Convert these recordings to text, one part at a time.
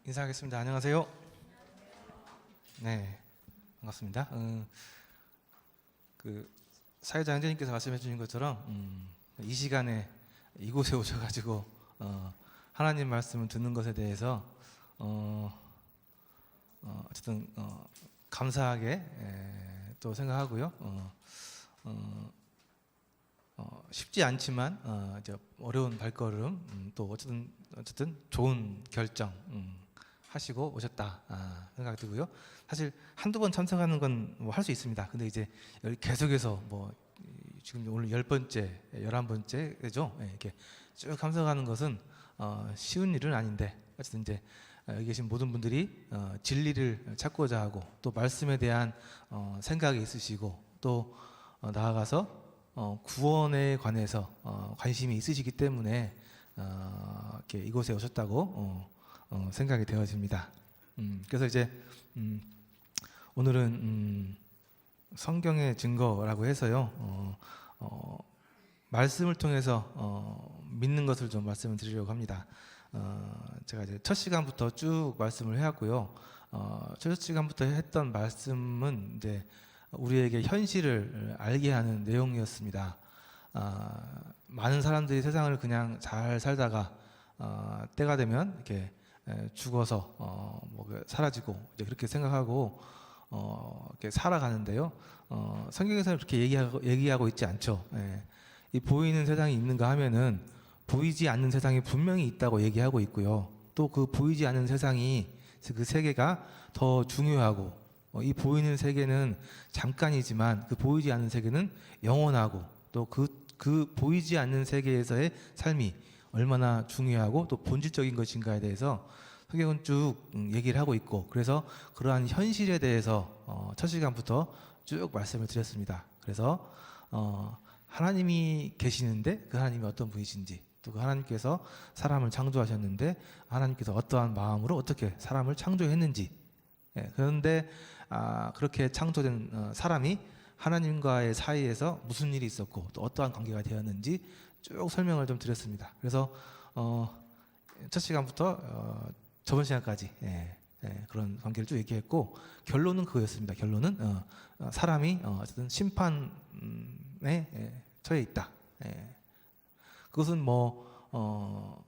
인사하겠습니다. 안녕하세요. 네, 반갑습니다. 그 사회자 형제님께서 말씀해 주신 것처럼 이 시간에 이곳에 오셔가지고 하나님 말씀을 듣는 것에 대해서 어쨌든 감사하게 또 생각하고요. 쉽지 않지만 이제 어려운 발걸음 또 어쨌든 좋은 결정 하시고 오셨다 생각이 들고요. 사실 한두 번 참석하는 건 뭐 할 수 있습니다. 근데 이제 여기 계속해서 뭐 지금 오늘 10번째, 11번째죠. 이렇게 쭉 참석하는 것은 쉬운 일은 아닌데 어쨌든 이제 여기 계신 모든 분들이 진리를 찾고자 하고 또 말씀에 대한 생각이 있으시고 또 나아가서 구원에 관해서 관심이 있으시기 때문에 이렇게 이곳에 오셨다고 생각이 되어집니다. 그래서 이제 오늘은 성경의 증거라고 해서요. 말씀을 통해서 믿는 것을 좀 말씀을 드리려고 합니다. 제가 이제 첫 시간부터 쭉 말씀을 해왔고요. 첫 시간부터 했던 말씀은 이제 우리에게 현실을 알게 하는 내용이었습니다. 많은 사람들이 세상을 그냥 잘 살다가 때가 되면 이렇게 죽어서 뭐 사라지고 이제 그렇게 생각하고 이렇게 살아가는데요. 성경에서는 그렇게 얘기하고 있지 않죠. 이 보이는 세상이 있는가 하면은 보이지 않는 세상이 분명히 있다고 얘기하고 있고요. 또 그 보이지 않는 세상이 그 세계가 더 중요하고 이 보이는 세계는 잠깐이지만 그 보이지 않는 세계는 영원하고 또 그 보이지 않는 세계에서의 삶이 얼마나 중요하고 또 본질적인 것인가에 대해서 성경은 쭉 얘기를 하고 있고 그래서 그러한 현실에 대해서 첫 시간부터 쭉 말씀을 드렸습니다. 그래서 하나님이 계시는데 그 하나님이 어떤 분이신지 또 그 하나님께서 사람을 창조하셨는데 하나님께서 어떠한 마음으로 어떻게 사람을 창조했는지 그런데 그렇게 창조된 사람이 하나님과의 사이에서 무슨 일이 있었고 또 어떠한 관계가 되었는지 쭉 설명을 좀 드렸습니다. 그래서 첫 시간부터 저번 시간까지 그런 관계를 쭉 얘기했고 결론은 그거였습니다. 결론은 사람이 어쨌든 심판에 처해 있다. 그것은 뭐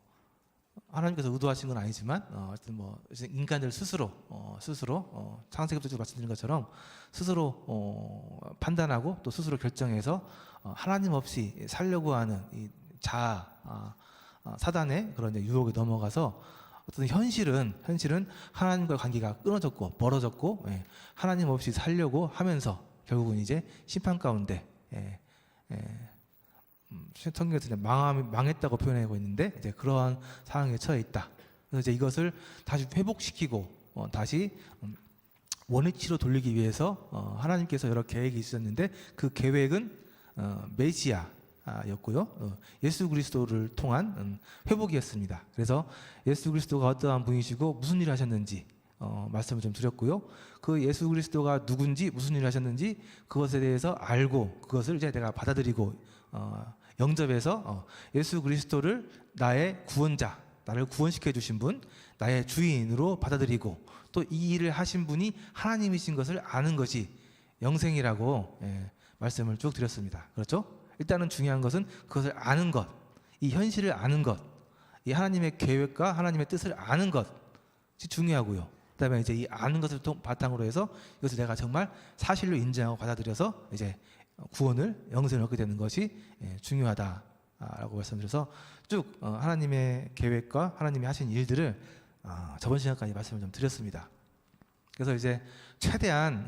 하나님께서 의도하신 건 아니지만 어쨌든 뭐 인간들 스스로 창세기부터 말씀드린 것처럼 스스로 판단하고 또 스스로 결정해서 하나님 없이 살려고 하는 이 사단의 그런 유혹에 넘어가서 어떤 현실은 하나님과의 관계가 끊어졌고 멀어졌고 하나님 없이 살려고 하면서 결국은 이제 심판 가운데 성경에서 망했다고 표현하고 있는데 이제 그러한 상황에 처해 있다. 그래서 이제 이것을 다시 회복시키고 다시 원위치로 돌리기 위해서 하나님께서 여러 계획이 있었는데 그 계획은 메시아였고요. 예수 그리스도를 통한 회복이었습니다. 그래서 예수 그리스도가 어떠한 분이시고 무슨 일을 하셨는지 말씀을 좀 드렸고요. 그 예수 그리스도가 누군지 무슨 일을 하셨는지 그것에 대해서 알고 그것을 이제 내가 받아들이고 영접해서 예수 그리스도를 나의 구원자, 나를 구원시켜 주신 분, 나의 주인으로 받아들이고 또 이 일을 하신 분이 하나님이신 것을 아는 것이 영생이라고 말씀을 쭉 드렸습니다. 그렇죠? 일단은 중요한 것은 그것을 아는 것, 이 현실을 아는 것, 이 하나님의 계획과 하나님의 뜻을 아는 것이 중요하고요. 그다음에 이제 이 아는 것을 바탕으로 해서 이것을 내가 정말 사실로 인정하고 받아들여서 이제 구원을 영생을 얻게 되는 것이 중요하다라고 말씀드려서 쭉 하나님의 계획과 하나님이 하신 일들을 저번 시간까지 말씀을 좀 드렸습니다. 그래서 이제 최대한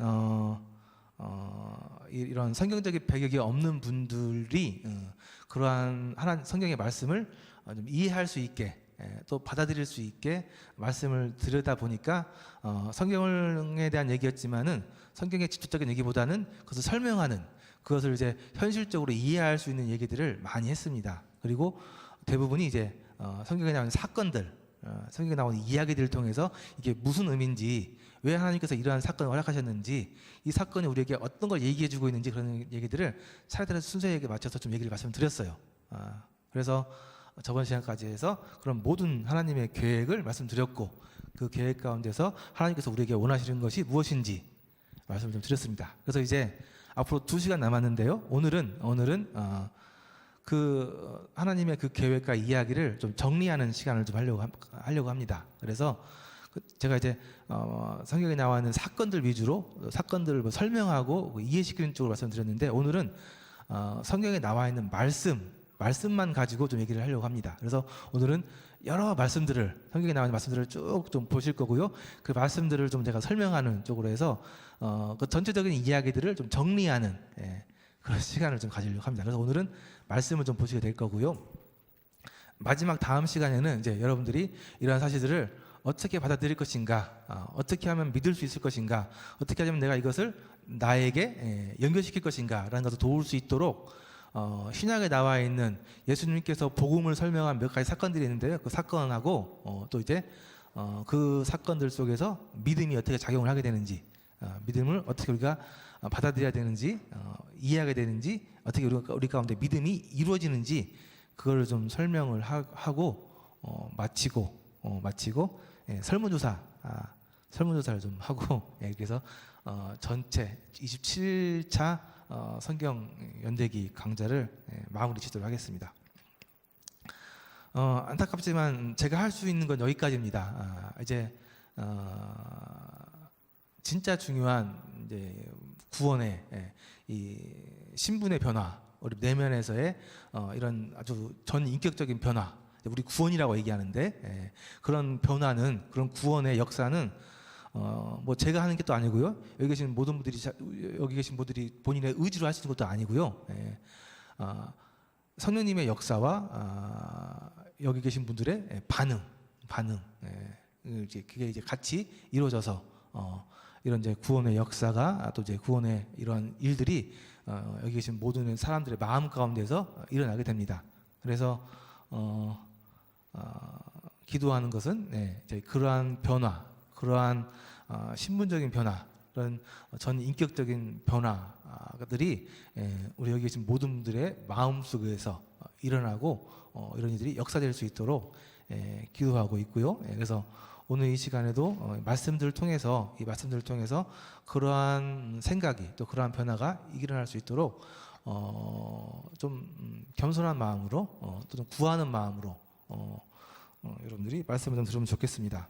이런 성경적인 배경이 없는 분들이 그러한 성경의 말씀을 좀 이해할 수 있게 또 받아들일 수 있게 말씀을 드리다 보니까 성경에 대한 얘기였지만은 성경의 직접적인 얘기보다는 그것을 설명하는 그것을 이제 현실적으로 이해할 수 있는 얘기들을 많이 했습니다. 그리고 대부분이 이제 성경에 나오는 사건들, 성경에 나오는 이야기들을 통해서 이게 무슨 의미인지, 왜 하나님께서 이러한 사건을 허락하셨는지, 이 사건이 우리에게 어떤 걸 얘기해주고 있는지 그런 얘기들을 차례대로 순서에 맞춰서 좀 얘기를 말씀드렸어요. 그래서 저번 시간까지 해서 그런 모든 하나님의 계획을 말씀드렸고 그 계획 가운데서 하나님께서 우리에게 원하시는 것이 무엇인지 말씀을 좀 드렸습니다. 그래서 이제 앞으로 2시간 남았는데요. 오늘은 그 하나님의 그 계획과 이야기를 좀 정리하는 시간을 좀 하려고 합니다. 그래서 제가 이제 성경에 나와 있는 사건들 위주로 사건들을 뭐 설명하고 이해시키는 쪽으로 말씀드렸는데, 오늘은 성경에 나와 있는 말씀만 가지고 좀 얘기를 하려고 합니다. 그래서 오늘은 여러 말씀들을, 성경에 나와 있는 말씀들을 쭉 좀 보실 거고요. 그 말씀들을 좀 제가 설명하는 쪽으로 해서 그 전체적인 이야기들을 좀 정리하는 그런 시간을 좀 가지려고 합니다. 그래서 오늘은 말씀을 좀 보시게 될 거고요. 마지막 다음 시간에는 이제 여러분들이 이러한 사실들을 어떻게 받아들일 것인가, 어떻게 하면 믿을 수 있을 것인가, 어떻게 하면 내가 이것을 나에게 연결시킬 것인가 라는 것을 도울 수 있도록 신약에 나와 있는 예수님께서 복음을 설명한 몇 가지 사건들이 있는데요. 그 사건하고 또 이제 그 사건들 속에서 믿음이 어떻게 작용을 하게 되는지, 믿음을 어떻게 우리가 받아들여야 되는지, 이해하게 되는지, 어떻게 우리 가운데 믿음이 이루어지는지, 그걸 좀 설명을 하고 마치고 설문조사를 좀 하고, 그래서 전체 27차 성경 연대기 강좌를 마무리 짓도록 하겠습니다. 안타깝지만 제가 할 수 있는 건 여기까지입니다. 이제 진짜 중요한 이제 구원의 이 신분의 변화, 우리 내면에서의 이런 아주 전 인격적인 변화, 우리 구원이라고 얘기하는데, 그런 변화는, 그런 구원의 역사는 뭐 제가 하는 게 또 아니고요. 여기 계신 분들이 본인의 의지로 하시는 것도 아니고요. 성령님의 역사와 여기 계신 분들의 반응, 그게 이제 같이 이루어져서 이런 이제 구원의 역사가, 또 이제 구원의 이런 일들이 여기 계신 모든 사람들의 마음 가운데서 일어나게 됩니다. 그래서 기도하는 것은 이제 그러한 변화, 그러한 신분적인 변화, 그런 전 인격적인 변화들이 우리 여기 계신 모든 분들의 마음 속에서 일어나고 이런 일들이 역사될 수 있도록 기도하고 있고요. 그래서 오늘 이 시간에도 말씀들을 통해서 그러한 생각이, 또 그러한 변화가 일어날 수 있도록 좀 겸손한 마음으로, 또 좀 구하는 마음으로 여러분들이 말씀을 좀 들으면 좋겠습니다.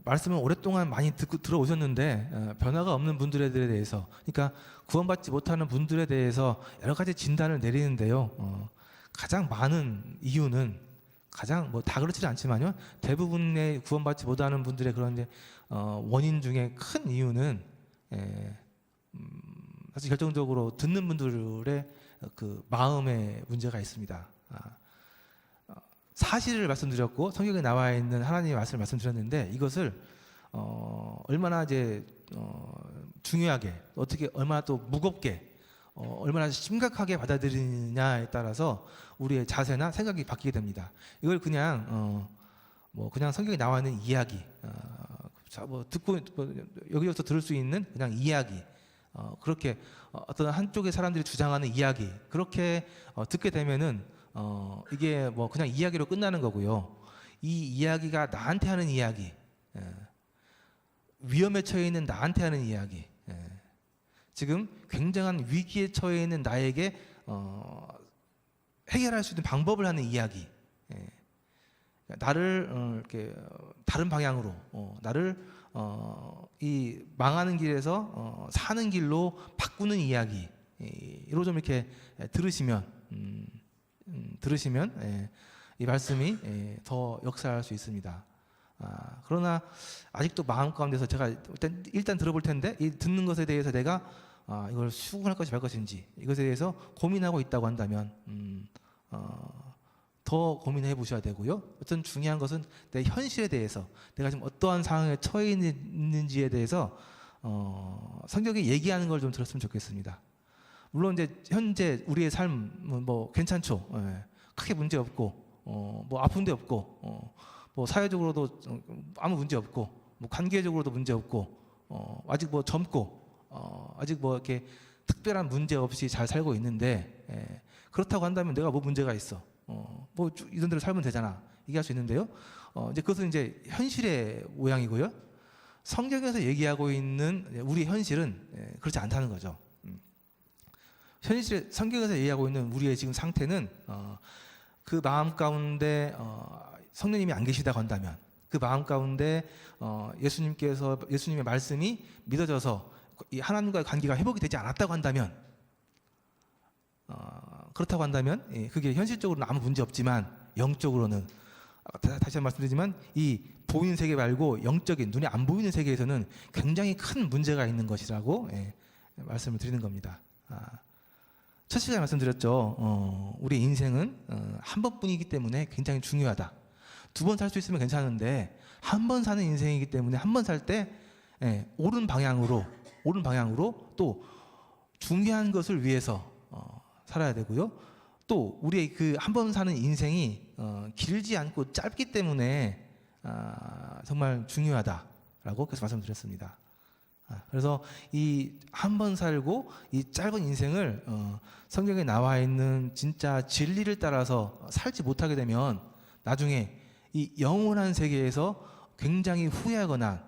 말씀을 오랫동안 많이 들어오셨는데 변화가 없는 분들에 대해서, 그러니까 구원받지 못하는 분들에 대해서 여러 가지 진단을 내리는데요. 가장 많은 이유는, 가장 뭐 다 그렇지는 않지만요, 대부분의 구원받지 못하는 분들의 그런 이제 원인 중에 큰 이유는 사실 결정적으로 듣는 분들의 그 마음에 문제가 있습니다. 사실을 말씀드렸고 성경에 나와 있는 하나님의 말씀을 말씀드렸는데, 이것을 얼마나 이제 중요하게, 어떻게 얼마나 또 무겁게, 얼마나 심각하게 받아들이느냐에 따라서 우리의 자세나 생각이 바뀌게 됩니다. 이걸 그냥 그냥 성경에 나와 있는 이야기, 듣고 여기저기서 들을 수 있는 그냥 이야기, 그렇게 어떤 한쪽의 사람들이 주장하는 이야기, 그렇게 듣게 되면은 이게 뭐 그냥 이야기로 끝나는 거고요. 이 이야기가 나한테 하는 이야기, 위험에 처해 있는 나한테 하는 이야기, 지금 굉장한 위기에 처해 있는 나에게 해결할 수 있는 방법을 하는 이야기, 나를 이렇게 다른 방향으로, 나를 이 망하는 길에서 사는 길로 바꾸는 이야기로 좀 이렇게 들으시면 이 말씀이 더 역사할 수 있습니다. 그러나 아직도 마음 가운데서 제가 일단 들어볼 텐데, 이 듣는 것에 대해서 내가 이걸 수긍할 것이 말 것인지, 이것에 대해서 고민하고 있다고 한다면 더 고민해 보셔야 되고요. 어떤 중요한 것은 내 현실에 대해서, 내가 지금 어떠한 상황에 처해 있는지에 대해서 성경이 얘기하는 걸 좀 들었으면 좋겠습니다. 물론 이제 현재 우리의 삶은 뭐 괜찮죠. 크게 문제 없고, 뭐 아픈 데 없고, 뭐 사회적으로도 아무 문제 없고, 뭐 관계적으로도 문제 없고, 아직 뭐 젊고, 아직 뭐 이렇게 특별한 문제 없이 잘 살고 있는데, 그렇다고 한다면 내가 뭐 문제가 있어? 뭐 이런 대로 살면 되잖아. 얘기할 수 있는데요. 이제 그것은 이제 현실의 모양이고요. 성경에서 얘기하고 있는 우리 현실은 그렇지 않다는 거죠. 현실에 성경에서 얘기하고 있는 우리의 지금 상태는 그 마음 가운데 성령님이 안 계시다고 한다면, 그 마음 가운데 예수님의 말씀이 믿어져서 이 하나님과의 관계가 회복이 되지 않았다고 한다면, 그렇다고 한다면 그게 현실적으로는 아무 문제 없지만 영적으로는, 다시 한번 말씀드리지만 이 보이는 세계 말고 영적인 눈에 안 보이는 세계에서는 굉장히 큰 문제가 있는 것이라고 말씀을 드리는 겁니다. 첫 시간에 말씀드렸죠. 우리 인생은 한 번뿐이기 때문에 굉장히 중요하다. 두 번 살 수 있으면 괜찮은데 한 번 사는 인생이기 때문에 한 번 살 때 옳은 방향으로 또 중요한 것을 위해서 살아야 되고요. 또 우리의 그 한 번 사는 인생이 길지 않고 짧기 때문에 정말 중요하다라고 계속 말씀드렸습니다. 그래서 이 한 번 살고 이 짧은 인생을 성경에 나와 있는 진짜 진리를 따라서 살지 못하게 되면 나중에 이 영원한 세계에서 굉장히 후회하거나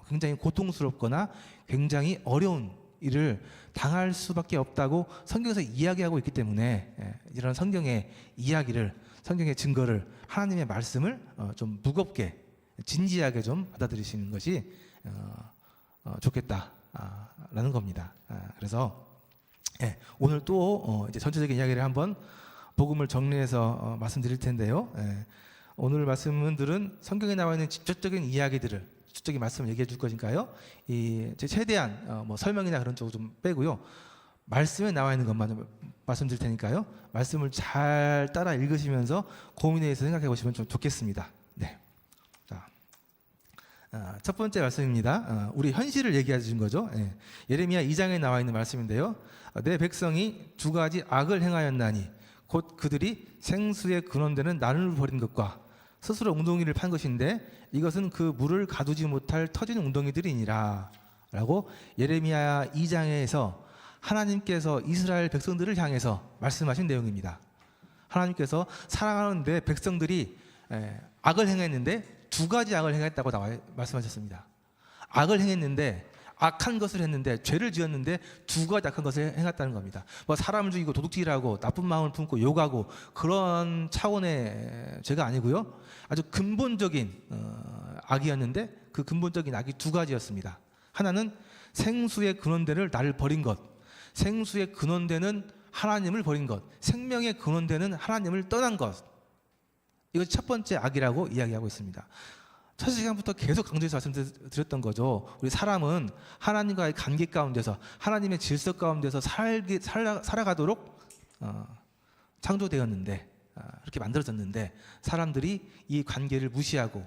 굉장히 고통스럽거나 굉장히 어려운 일을 당할 수밖에 없다고 성경에서 이야기하고 있기 때문에 이런 성경의 이야기를, 성경의 증거를, 하나님의 말씀을 좀 무겁게 진지하게 좀 받아들이시는 것이 좋겠다라는 겁니다. 그래서 오늘 또 이제 전체적인 이야기를 한번 복음을 정리해서 말씀드릴 텐데요. 오늘 말씀들은 성경에 나와 있는 직접적인 이야기들을, 직접적인 말씀을 얘기해 줄 거니까요. 최대한 뭐 설명이나 그런 쪽을 좀 빼고요. 말씀에 나와 있는 것만 좀 말씀드릴 테니까요. 말씀을 잘 따라 읽으시면서 고민해서 생각해 보시면 좀 좋겠습니다. 네. 자, 첫 번째 말씀입니다. 우리 현실을 얘기해 주신 거죠. 예레미야 2장에 나와 있는 말씀인데요. 내 백성이 두 가지 악을 행하였나니 곧 그들이 생수의 근원되는 나를 버린 것과 스스로 웅덩이를 판 것인데 이것은 그 물을 가두지 못할 터진 웅덩이들이니라 라고 예레미야 2장에서 하나님께서 이스라엘 백성들을 향해서 말씀하신 내용입니다. 하나님께서 사랑하는 내 백성들이 악을 행했는데 두 가지 악을 행했다고 말씀하셨습니다. 악을 행했는데, 악한 것을 했는데, 죄를 지었는데 두 가지 악한 것을 행했다는 겁니다. 뭐 사람을 죽이고 도둑질하고 나쁜 마음을 품고 욕하고 그런 차원의 죄가 아니고요. 아주 근본적인 악이었는데 그 근본적인 악이 두 가지였습니다. 하나는 생수의 근원되는 나를 버린 것, 생수의 근원되는 하나님을 버린 것, 생명의 근원되는 하나님을 떠난 것. 이것이 첫 번째 악이라고 이야기하고 있습니다. 첫 시간부터 계속 강조해서 말씀드렸던 거죠. 우리 사람은 하나님과의 관계 가운데서, 하나님의 질서 가운데서 살아가도록 창조되었는데, 그렇게 만들어졌는데 사람들이 이 관계를 무시하고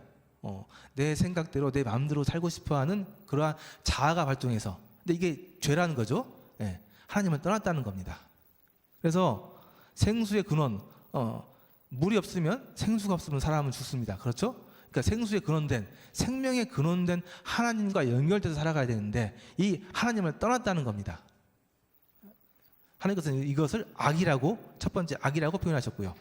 내 생각대로 내 마음대로 살고 싶어하는 그러한 자아가 발동해서, 근데 이게 죄라는 거죠. 하나님을 떠났다는 겁니다. 그래서 생수의 근원, 물이 없으면, 생수가 없으면 사람은 죽습니다. 그렇죠? 그러니까 생수의 근원된, 생명의 근원된 하나님과 연결돼서 살아가야 되는데 이 하나님을 떠났다는 겁니다. 하나님께서는 이것을 악이라고, 첫 번째 악이라고 표현하셨고요.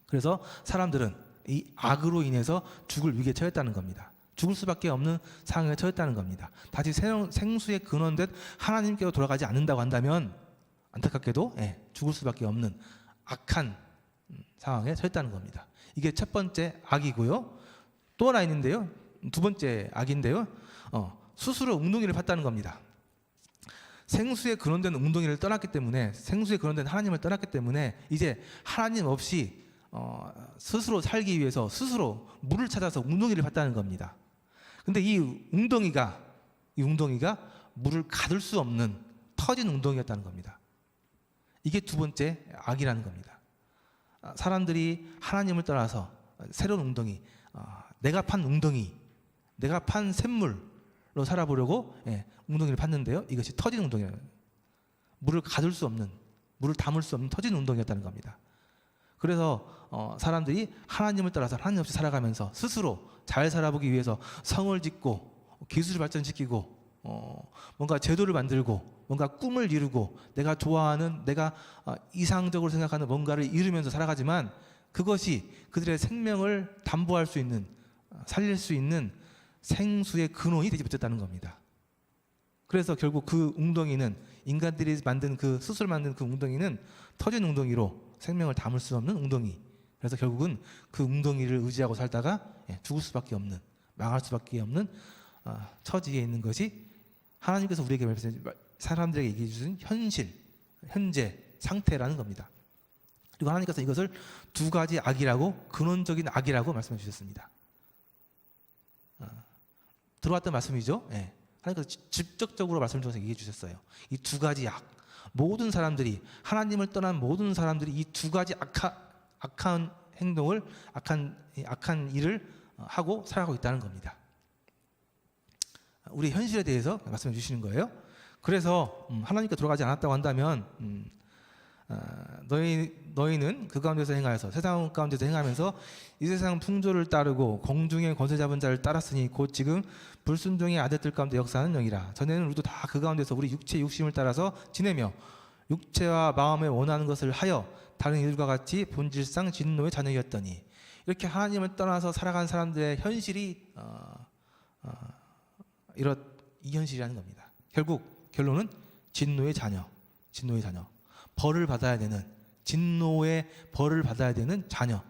그래서 사람들은 이 악으로 인해서 죽을 위기에 처했다는 겁니다. 죽을 수밖에 없는 상황에 처했다는 겁니다. 다시 생수의 근원된 하나님께로 돌아가지 않는다고 한다면 안타깝게도 죽을 수밖에 없는 악한 상황에 처했다는 겁니다. 이게 첫 번째 악이고요. 또 하나 있는데요. 두 번째 악인데요. 스스로 웅덩이를 팠다는 겁니다. 생수의 근원된 웅덩이를 떠났기 때문에, 생수의 근원된 하나님을 떠났기 때문에 이제 하나님 없이 스스로 살기 위해서 스스로 물을 찾아서 웅덩이를 팠다는 겁니다. 근데 이 웅덩이가 물을 가둘 수 없는 터진 웅덩이였다는 겁니다. 이게 두 번째 악이라는 겁니다. 사람들이 하나님을 떠나서 새로운 웅덩이, 내가 판 웅덩이, 내가 판 샘물로 살아보려고 웅덩이를 팠는데요. 이것이 터진 웅덩이예요. 물을 가둘 수 없는, 물을 담을 수 없는 터진 웅덩이였다는 겁니다. 그래서 사람들이 하나님을 따라서 하나님 없이 살아가면서 스스로 잘 살아보기 위해서 성을 짓고 기술을 발전시키고 뭔가 제도를 만들고 뭔가 꿈을 이루고 내가 좋아하는, 내가 이상적으로 생각하는 뭔가를 이루면서 살아가지만 그것이 그들의 생명을 담보할 수 있는, 살릴 수 있는 생수의 근원이 되지 못했다는 겁니다. 그래서 결국 그 웅덩이는, 인간들이 만든 그 스스로 만든 그 웅덩이는 터진 웅덩이로 생명을 담을 수 없는 웅덩이. 그래서 결국은 그 웅덩이를 의지하고 살다가 죽을 수밖에 없는, 망할 수밖에 없는 처지에 있는 것이 하나님께서 우리에게 사람들에게 얘기해 주신 현실, 현재 상태라는 겁니다. 그리고 하나님께서 이것을 두 가지 악이라고, 근원적인 악이라고 말씀해 주셨습니다. 들어왔던 말씀이죠. 하나님께서 직접적으로 말씀을 통해서 얘기해 주셨어요. 이 두 가지 악, 모든 사람들이, 하나님을 떠난 모든 사람들이 이 두 가지 악한 행동을, 악한 일을 하고 살아가고 있다는 겁니다. 우리 현실에 대해서 말씀해 주시는 거예요. 그래서 하나님께 돌아가지 않았다고 한다면 너희는 그 가운데서 행하여서, 세상 가운데서 행하면서 이 세상 풍조를 따르고 공중의 권세 잡은 자를 따랐으니 곧 지금 불순종의 아들들 가운데 역사하는 영이라. 전에는 우리도 다 그 가운데서 우리 육체의 욕심을 따라서 지내며 육체와 마음에 원하는 것을 하여 다른 이들과 같이 본질상 진노의 자녀였더니. 이렇게 하나님을 떠나서 살아간 사람들의 현실이 이 현실이라는 겁니다. 결국 결론은 진노의 자녀, 진노의 자녀, 벌을 받아야 되는, 진노의 벌을 받아야 되는 자녀.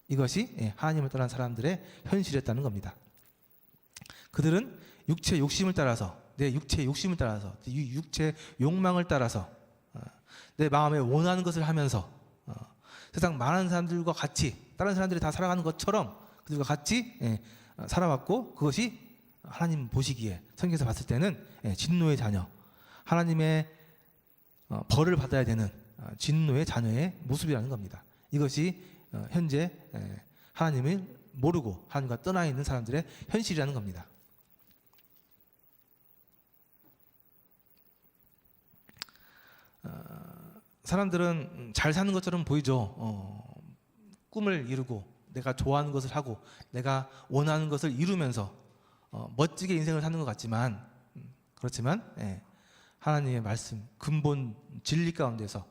이것이 하나님을 떠난 사람들의 현실이었다는 겁니다. 그들은 육체의 욕심을 따라서, 내 육체의 욕심을 따라서, 육체의 욕망을 따라서, 내 마음에 원하는 것을 하면서 세상 많은 사람들과 같이, 다른 사람들이 다 살아가는 것처럼 그들과 같이 살아왔고, 그것이 하나님 보시기에, 성경에서 봤을 때는 진노의 자녀, 하나님의 벌을 받아야 되는 진노의 자녀의 모습이라는 겁니다. 이것이 현재 하나님을 모르고 하나님과 떠나 있는 사람들의 현실이라는 겁니다. 사람들은 잘 사는 것처럼 보이죠. 꿈을 이루고 내가 좋아하는 것을 하고 내가 원하는 것을 이루면서 멋지게 인생을 사는 것 같지만, 그렇지만 하나님의 말씀, 근본 진리 가운데서,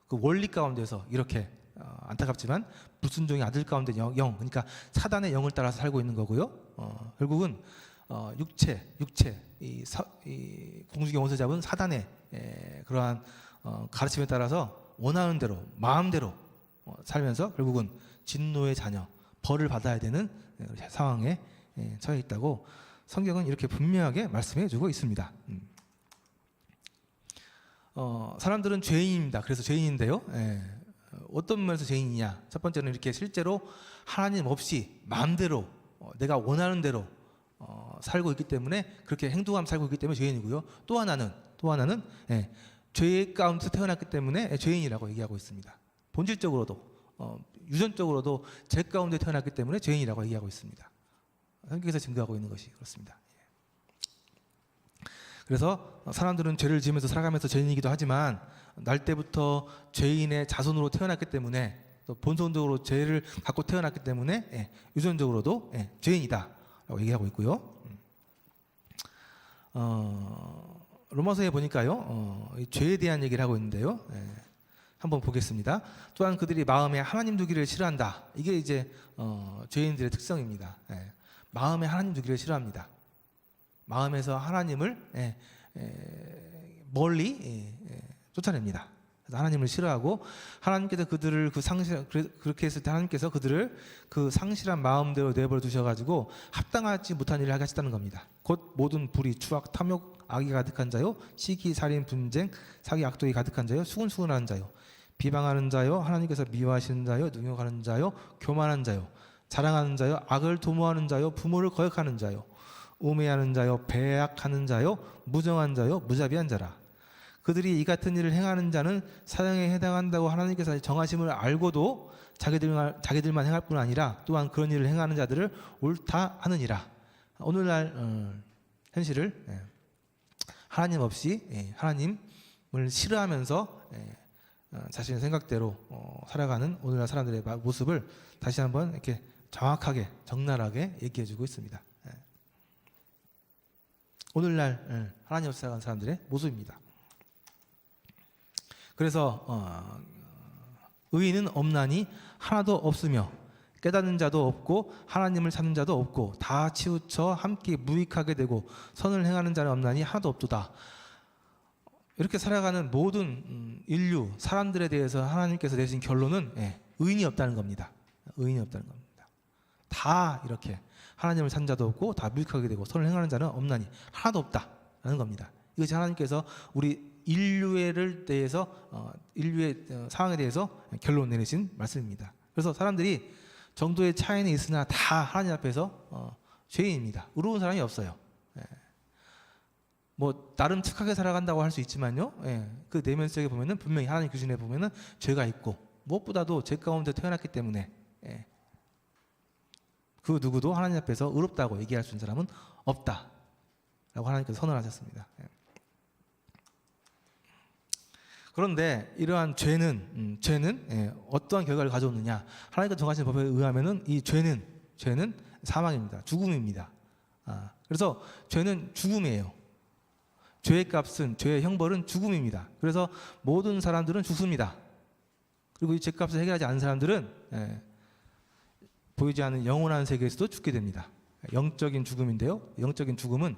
그 원리 가운데서 이렇게 안타깝지만 불순종의 아들 가운데 영, 그러니까 사단의 영을 따라서 살고 있는 거고요. 결국은 육체, 이 공중의 원수 잡은 사단의 그러한 가르침에 따라서 원하는 대로, 마음대로 살면서 결국은 진노의 자녀, 벌을 받아야 되는 상황에 처해 있다고 성경은 이렇게 분명하게 말씀해 주고 있습니다. 사람들은 죄인입니다. 그래서 죄인인데요. 어떤 면에서 죄인이냐? 첫 번째는 이렇게 실제로 하나님 없이 마음대로 내가 원하는 대로 살고 있기 때문에, 그렇게 행동하며 살고 있기 때문에 죄인이고요. 또 하나는 죄 가운데서 태어났기 때문에 죄인이라고 얘기하고 있습니다. 본질적으로도 유전적으로도 죄 가운데 태어났기 때문에 죄인이라고 얘기하고 있습니다. 성경에서 증거하고 있는 것이 그렇습니다. 그래서 사람들은 죄를 지으면서 살아가면서 죄인이기도 하지만, 날 때부터 죄인의 자손으로 태어났기 때문에, 또 본성적으로 죄를 갖고 태어났기 때문에 유전적으로도 죄인이다라고 얘기하고 있고요. 로마서에 보니까요, 죄에 대한 얘기를 하고 있는데요. 한번 보겠습니다. 또한 그들이 마음에 하나님 두기를 싫어한다. 이게 이제 죄인들의 특성입니다. 마음에 하나님 두기를 싫어합니다. 마음에서 하나님을 멀리 쫓아냅니다. 그래서 하나님을 싫어하고, 하나님께서 그들을 그렇게 했을 때 하나님께서 그들을 그 상실한 마음대로 내버려 두셔가지고 합당하지 못한 일을 하게 하셨다는 겁니다. 곧 모든 불의, 추악, 탐욕, 악이 가득한 자요, 시기, 살인, 분쟁, 사기, 악독이 가득한 자요, 수군수군하는 자요, 비방하는 자요, 하나님께서 미워하시는 자요, 능욕하는 자요, 교만한 자요, 자랑하는 자요, 악을 도모하는 자요, 부모를 거역하는 자요, 우매하는 자요, 배약하는 자요, 무정한 자요, 무자비한 자라. 그들이 이 같은 일을 행하는 자는 사형에 해당한다고 하나님께서 정하심을 알고도 자기들만 행할 뿐 아니라 또한 그런 일을 행하는 자들을 옳다 하느니라. 오늘날 현실을 하나님 없이 하나님을 싫어하면서 자신의 생각대로 살아가는 오늘날 사람들의 모습을 다시 한번 이렇게 정확하게, 적나라하게 얘기해주고 있습니다. 오늘날 하나님 없이 살아가는 사람들의 모습입니다. 그래서 의인은 없나니 하나도 없으며 깨닫는 자도 없고 하나님을 찾는 자도 없고 다 치우쳐 함께 무익하게 되고 선을 행하는 자는 없나니 하나도 없도다. 이렇게 살아가는 모든 인류 사람들에 대해서 하나님께서 내신 결론은 의인이 없다는 겁니다. 의인이 없다는 겁니다. 다 이렇게 하나님을 찾는 자도 없고 다 무익하게 되고 선을 행하는 자는 없나니 하나도 없다라는 겁니다. 이것이 하나님께서 우리 인류를 대해서 인류의 상황에 대해서 결론 내리신 말씀입니다. 그래서 사람들이 정도의 차이는 있으나 다 하나님 앞에서 죄인입니다. 의로운 사람이 없어요. 뭐 나름 착하게 살아간다고 할 수 있지만요, 그 내면 속에 보면은 분명히 하나님 기준에 보면은 죄가 있고 무엇보다도 죄 가운데 태어났기 때문에 그 누구도 하나님 앞에서 의롭다고 얘기할 수 있는 사람은 없다라고 하나님께서 선언하셨습니다. 그런데 이러한 죄는 어떠한 결과를 가져오느냐? 하나님께서 정하신 법에 의하면은 이 죄는 사망입니다. 죽음입니다. 그래서 죄는 죽음이에요. 죄의 값은, 죄의 형벌은 죽음입니다. 그래서 모든 사람들은 죽습니다. 그리고 이 죄값을 해결하지 않은 사람들은 보이지 않는 영원한 세계에서도 죽게 됩니다. 영적인 죽음인데요. 영적인 죽음은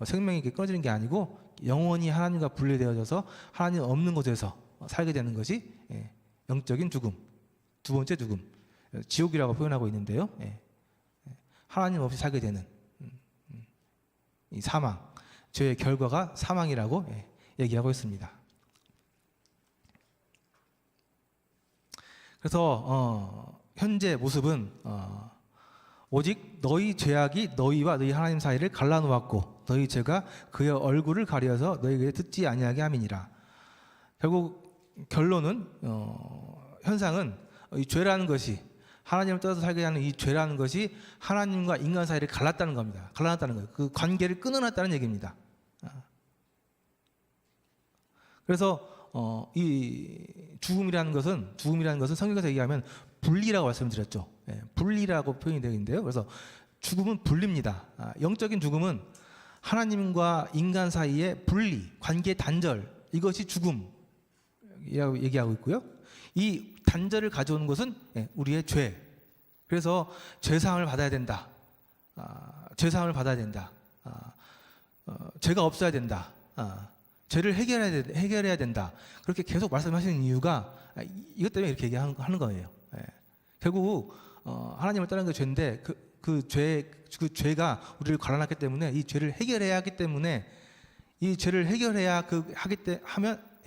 생명이 이렇게 끊어지는 게 아니고 영원히 하나님과 분리되어져서 하나님 없는 곳에서 살게 되는 것이 영적인 죽음, 두 번째 죽음, 지옥이라고 표현하고 있는데요. 하나님 없이 살게 되는 이 사망, 죄의 결과가 사망이라고 얘기하고 있습니다. 그래서 현재 모습은 오직 너희 죄악이 너희와 너희 하나님 사이를 갈라놓았고 너희 죄가 그의 얼굴을 가려서 너희에게 듣지 아니하게 함이니라. 결국 결론은 현상은 이 죄라는 것이 하나님을 떠나서 살게 하는 이 죄라는 것이 하나님과 인간 사이를 갈랐다는 겁니다. 갈라놨다는 거예요. 그 관계를 끊어놨다는 얘기입니다. 그래서 이 죽음이라는 것은 성경에서 얘기하면 분리라고 말씀드렸죠. 분리라고 표현이 되어 있는데요. 그래서 죽음은 분리입니다. 영적인 죽음은 하나님과 인간 사이의 분리, 관계 단절, 이것이 죽음이라고 얘기하고 있고요. 이 단절을 가져오는 것은 우리의 죄. 그래서 죄사함을 받아야 된다. 죄사함을 받아야 된다. 죄가 없어야 된다. 죄를 해결해야 된다. 그렇게 계속 말씀하시는 이유가 이것 때문에 이렇게 얘기하는 거예요. 결국 하나님을 떠난 게 죄인데 그 죄가 우리를 갈라놨기 때문에 이 죄를 해결해야 하기 때문에 이 죄를 해결해야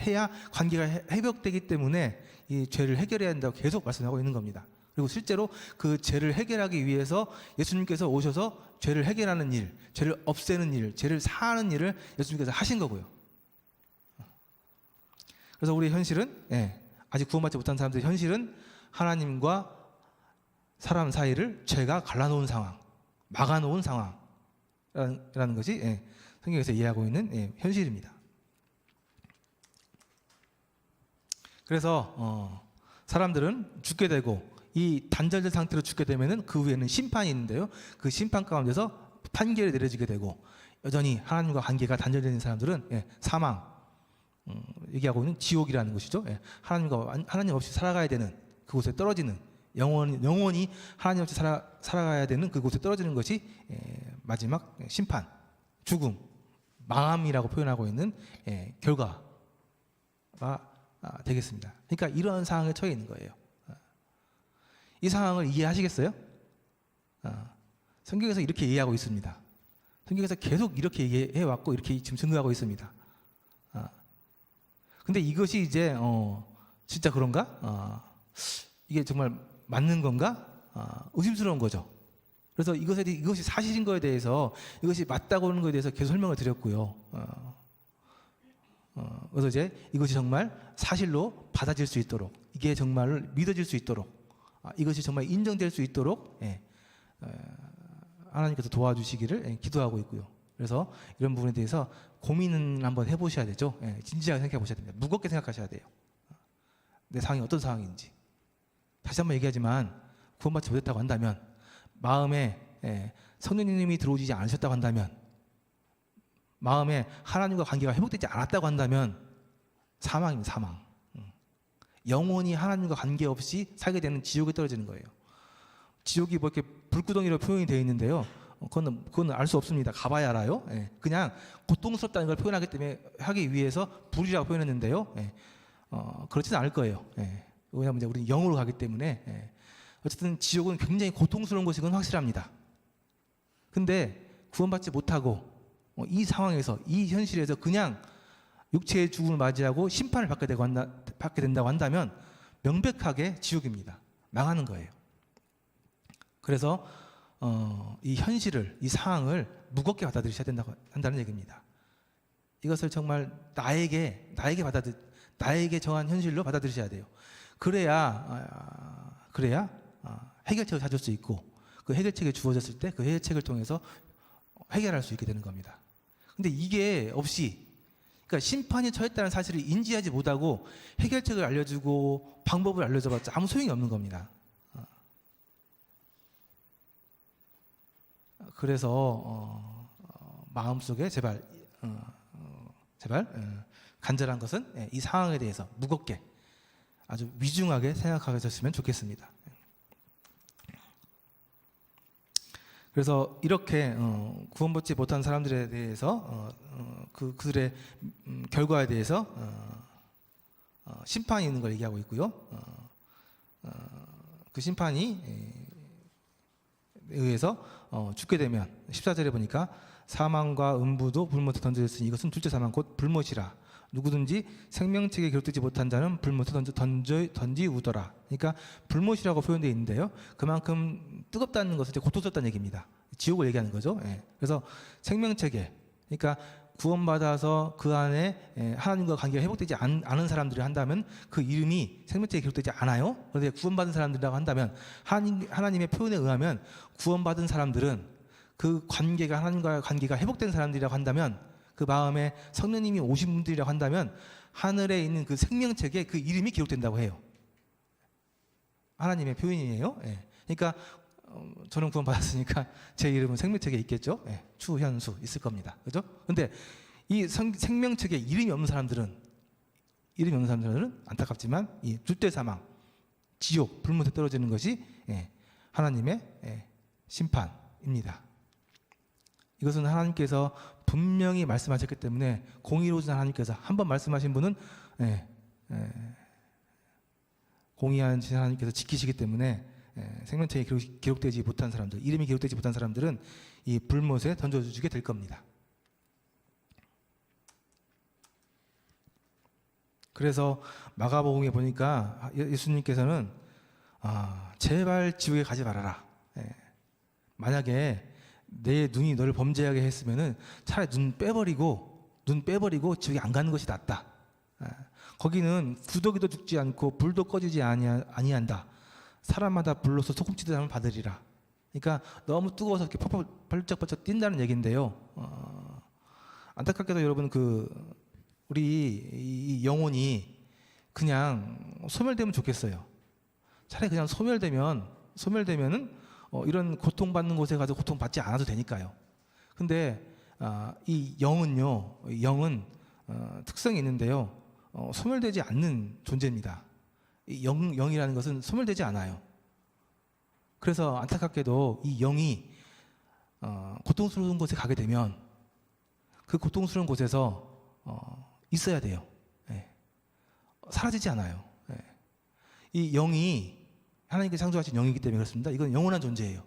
해야 관계가 회복되기 때문에 이 죄를 해결해야 한다고 계속 말씀하고 있는 겁니다. 그리고 실제로 그 죄를 해결하기 위해서 예수님께서 오셔서 죄를 해결하는 일, 죄를 없애는 일, 죄를 사하는 일을 예수님께서 하신 거고요. 그래서 우리 현실은 아직 구원받지 못한 사람들의 현실은 하나님과 사람 사이를 죄가 갈라놓은 상황, 막아놓은 상황이라는 것이 성경에서 이해하고 있는 현실입니다. 그래서 사람들은 죽게 되고 이 단절된 상태로 죽게 되면은 그 후에는 심판이 있는데요. 그 심판 가운데서 판결이 내려지게 되고 여전히 하나님과 관계가 단절된 사람들은 사망, 얘기하고 있는 지옥이라는 것이죠. 하나님 없이 살아가야 되는 그곳에 떨어지는 영원히 하나님 없이 살아가야 되는 그곳에 떨어지는 것이 마지막 심판, 죽음, 망함이라고 표현하고 있는 결과가 되겠습니다. 그러니까 이런 상황에 처해 있는 거예요. 이 상황을 이해하시겠어요? 성경에서 이렇게 이해하고 있습니다. 성경에서 계속 이렇게 얘기해 왔고 이렇게 지금 증거하고 있습니다. 근데 이것이 이제 진짜 그런가? 이게 정말 맞는 건가? 의심스러운 거죠. 그래서 이것이 사실인 거에 대해서 이것이 맞다고 하는 거에 대해서 계속 설명을 드렸고요. 그래서 이제 이것이 정말 사실로 받아질 수 있도록 이게 정말 믿어질 수 있도록 이것이 정말 인정될 수 있도록 하나님께서 도와주시기를 기도하고 있고요. 그래서 이런 부분에 대해서 고민은 한번 해보셔야 되죠. 진지하게 생각해 보셔야 됩니다. 무겁게 생각하셔야 돼요. 내 상황이 어떤 상황인지. 다시 한번 얘기하지만 구원받지 못했다고 한다면 마음에 성령님이 들어오지 않으셨다고 한다면 마음에 하나님과 관계가 회복되지 않았다고 한다면 사망입니다. 사망. 영원히 하나님과 관계없이 살게 되는 지옥에 떨어지는 거예요. 지옥이 뭐 이렇게 불구덩이로 표현이 되어 있는데요. 그거는 알 수 없습니다. 가봐야 알아요. 예. 그냥 고통스럽다는 걸 표현하기 때문에 하기 위해서 불이라고 표현했는데요. 예. 그렇지는 않을 거예요. 예. 왜냐하면 이제 우리는 영으로 가기 때문에. 예. 어쨌든 지옥은 굉장히 고통스러운 곳이건 확실합니다. 근데 구원받지 못하고 이 상황에서, 이 현실에서 그냥 육체의 죽음을 맞이하고 심판을 받게 된다고 한다면 명백하게 지옥입니다. 망하는 거예요. 그래서 이 현실을, 이 상황을 무겁게 받아들이셔야 한다는 얘기입니다. 이것을 정말 나에게 정한 현실로 받아들이셔야 돼요. 그래야 해결책을 찾을 수 있고, 그 해결책이 주어졌을 때 그 해결책을 통해서 해결할 수 있게 되는 겁니다. 근데 이게 없이, 그러니까 심판이 처했다는 사실을 인지하지 못하고 해결책을 알려주고 방법을 알려줘봤자 아무 소용이 없는 겁니다. 그래서 마음속에 제발 간절한 것은 이 상황에 대해서 무겁게, 아주 위중하게 생각하셨으면 좋겠습니다. 그래서 이렇게 구원받지 못한 사람들에 대해서 그들의 결과에 대해서 심판이 있는 걸 얘기하고 있고요. 그 심판이 의해서 죽게 되면 14절에 보니까 사망과 음부도 불못에 던져졌으니 이것은 둘째 사망 곧 불못이라. 누구든지 생명책에 기록되지 못한 자는 불못에 던지우더라. 그러니까 불못이라고 표현되어 있는데요. 그만큼 뜨겁다는 것은 이제 고통스럽다는 얘기입니다. 지옥을 얘기하는 거죠. 예. 그래서 생명책에, 그러니까 구원받아서 그 안에 하나님과 관계가 회복되지 않은 사람들이 한다면 그 이름이 생명책에 기록되지 않아요. 그런데 구원받은 사람들이라고 한다면 하나님의 표현에 의하면 구원받은 사람들은 그 관계가, 하나님과의 관계가 회복된 사람들이라고 한다면, 그 마음에 성령님이 오신 분들이라고 한다면 하늘에 있는 그 생명책에 그 이름이 기록된다고 해요. 하나님의 표현이에요. 예. 그러니까 저는 구원받았으니까 제 이름은 생명책에 있겠죠. 예. 추현수 있을 겁니다. 그죠? 근데 이 생명책에 이름이 없는 사람들은 안타깝지만 이 둘째 사망, 지옥, 불못에 떨어지는 것이 하나님의 심판입니다. 이것은 하나님께서 분명히 말씀하셨기 때문에, 공의로우신 하나님께서 한번 말씀하신 분은 공의하신 하나님께서 지키시기 때문에 생명책에 기록되지 못한 사람들, 이름이 기록되지 못한 사람들은 이 불못에 던져주게 될 겁니다. 그래서 마가복음에 보니까 예수님께서는 제발 지옥에 가지 말아라. 만약에 내 눈이 너를 범죄하게 했으면은 차라리 눈 빼버리고 지옥에 안 가는 것이 낫다. 거기는 구더기도 죽지 않고 불도 꺼지지 아니한다. 사람마다 불로서 소금치듯 하면 받으리라. 그러니까 너무 뜨거워서 이렇게 펄쩍펄쩍 뛴다는 얘기인데요. 안타깝게도 여러분, 우리 이 영혼이 그냥 소멸되면 좋겠어요. 차라리 그냥 소멸되면은 이런 고통받는 곳에 가서 고통받지 않아도 되니까요. 근데 이 영은 특성이 있는데요. 소멸되지 않는 존재입니다. 이 영이라는 것은 소멸되지 않아요. 그래서 안타깝게도 이 영이 고통스러운 곳에 가게 되면 그 고통스러운 곳에서 있어야 돼요. 사라지지 않아요. 이 영이 하나님께서 창조하신 영이기 때문에 그렇습니다. 이건 영원한 존재예요.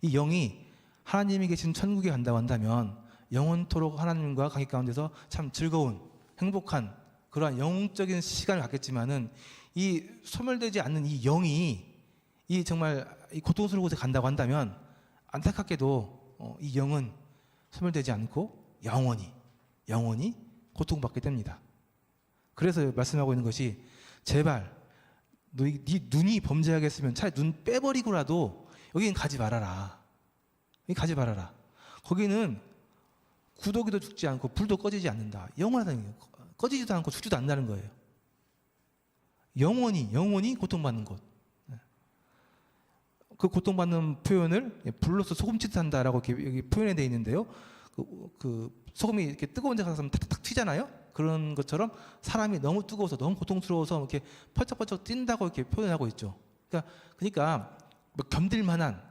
이 영이 하나님이 계신 천국에 간다고 한다면 영원토록 하나님과 관계 가운데서 참 즐거운, 행복한 그러한 영적인 시간을 갖겠지만은, 이 소멸되지 않는 이 영이 정말 이 고통스러운 곳에 간다고 한다면 안타깝게도 이 영은 소멸되지 않고 영원히 고통받게 됩니다. 그래서 말씀하고 있는 것이, 제발 네 눈이 범죄하겠으면 차라리 눈 빼버리고라도 여기는 가지 말아라. 거기는 구더기도 죽지 않고 불도 꺼지지 않는다. 영원하다는 거예요. 꺼지지도 않고 죽지도 않는다는 거예요. 영원히 고통받는 곳. 그 고통받는 표현을 불로서 소금치듯 한다라고 이렇게 여기 표현이 되어 있는데요. 그 소금이 이렇게 뜨거운 데 가서 탁탁 튀잖아요. 그런 것처럼 사람이 너무 뜨거워서 너무 고통스러워서 이렇게 펄쩍펄쩍 뛴다고 이렇게 표현하고 있죠. 그러니까 뭐 견딜만한,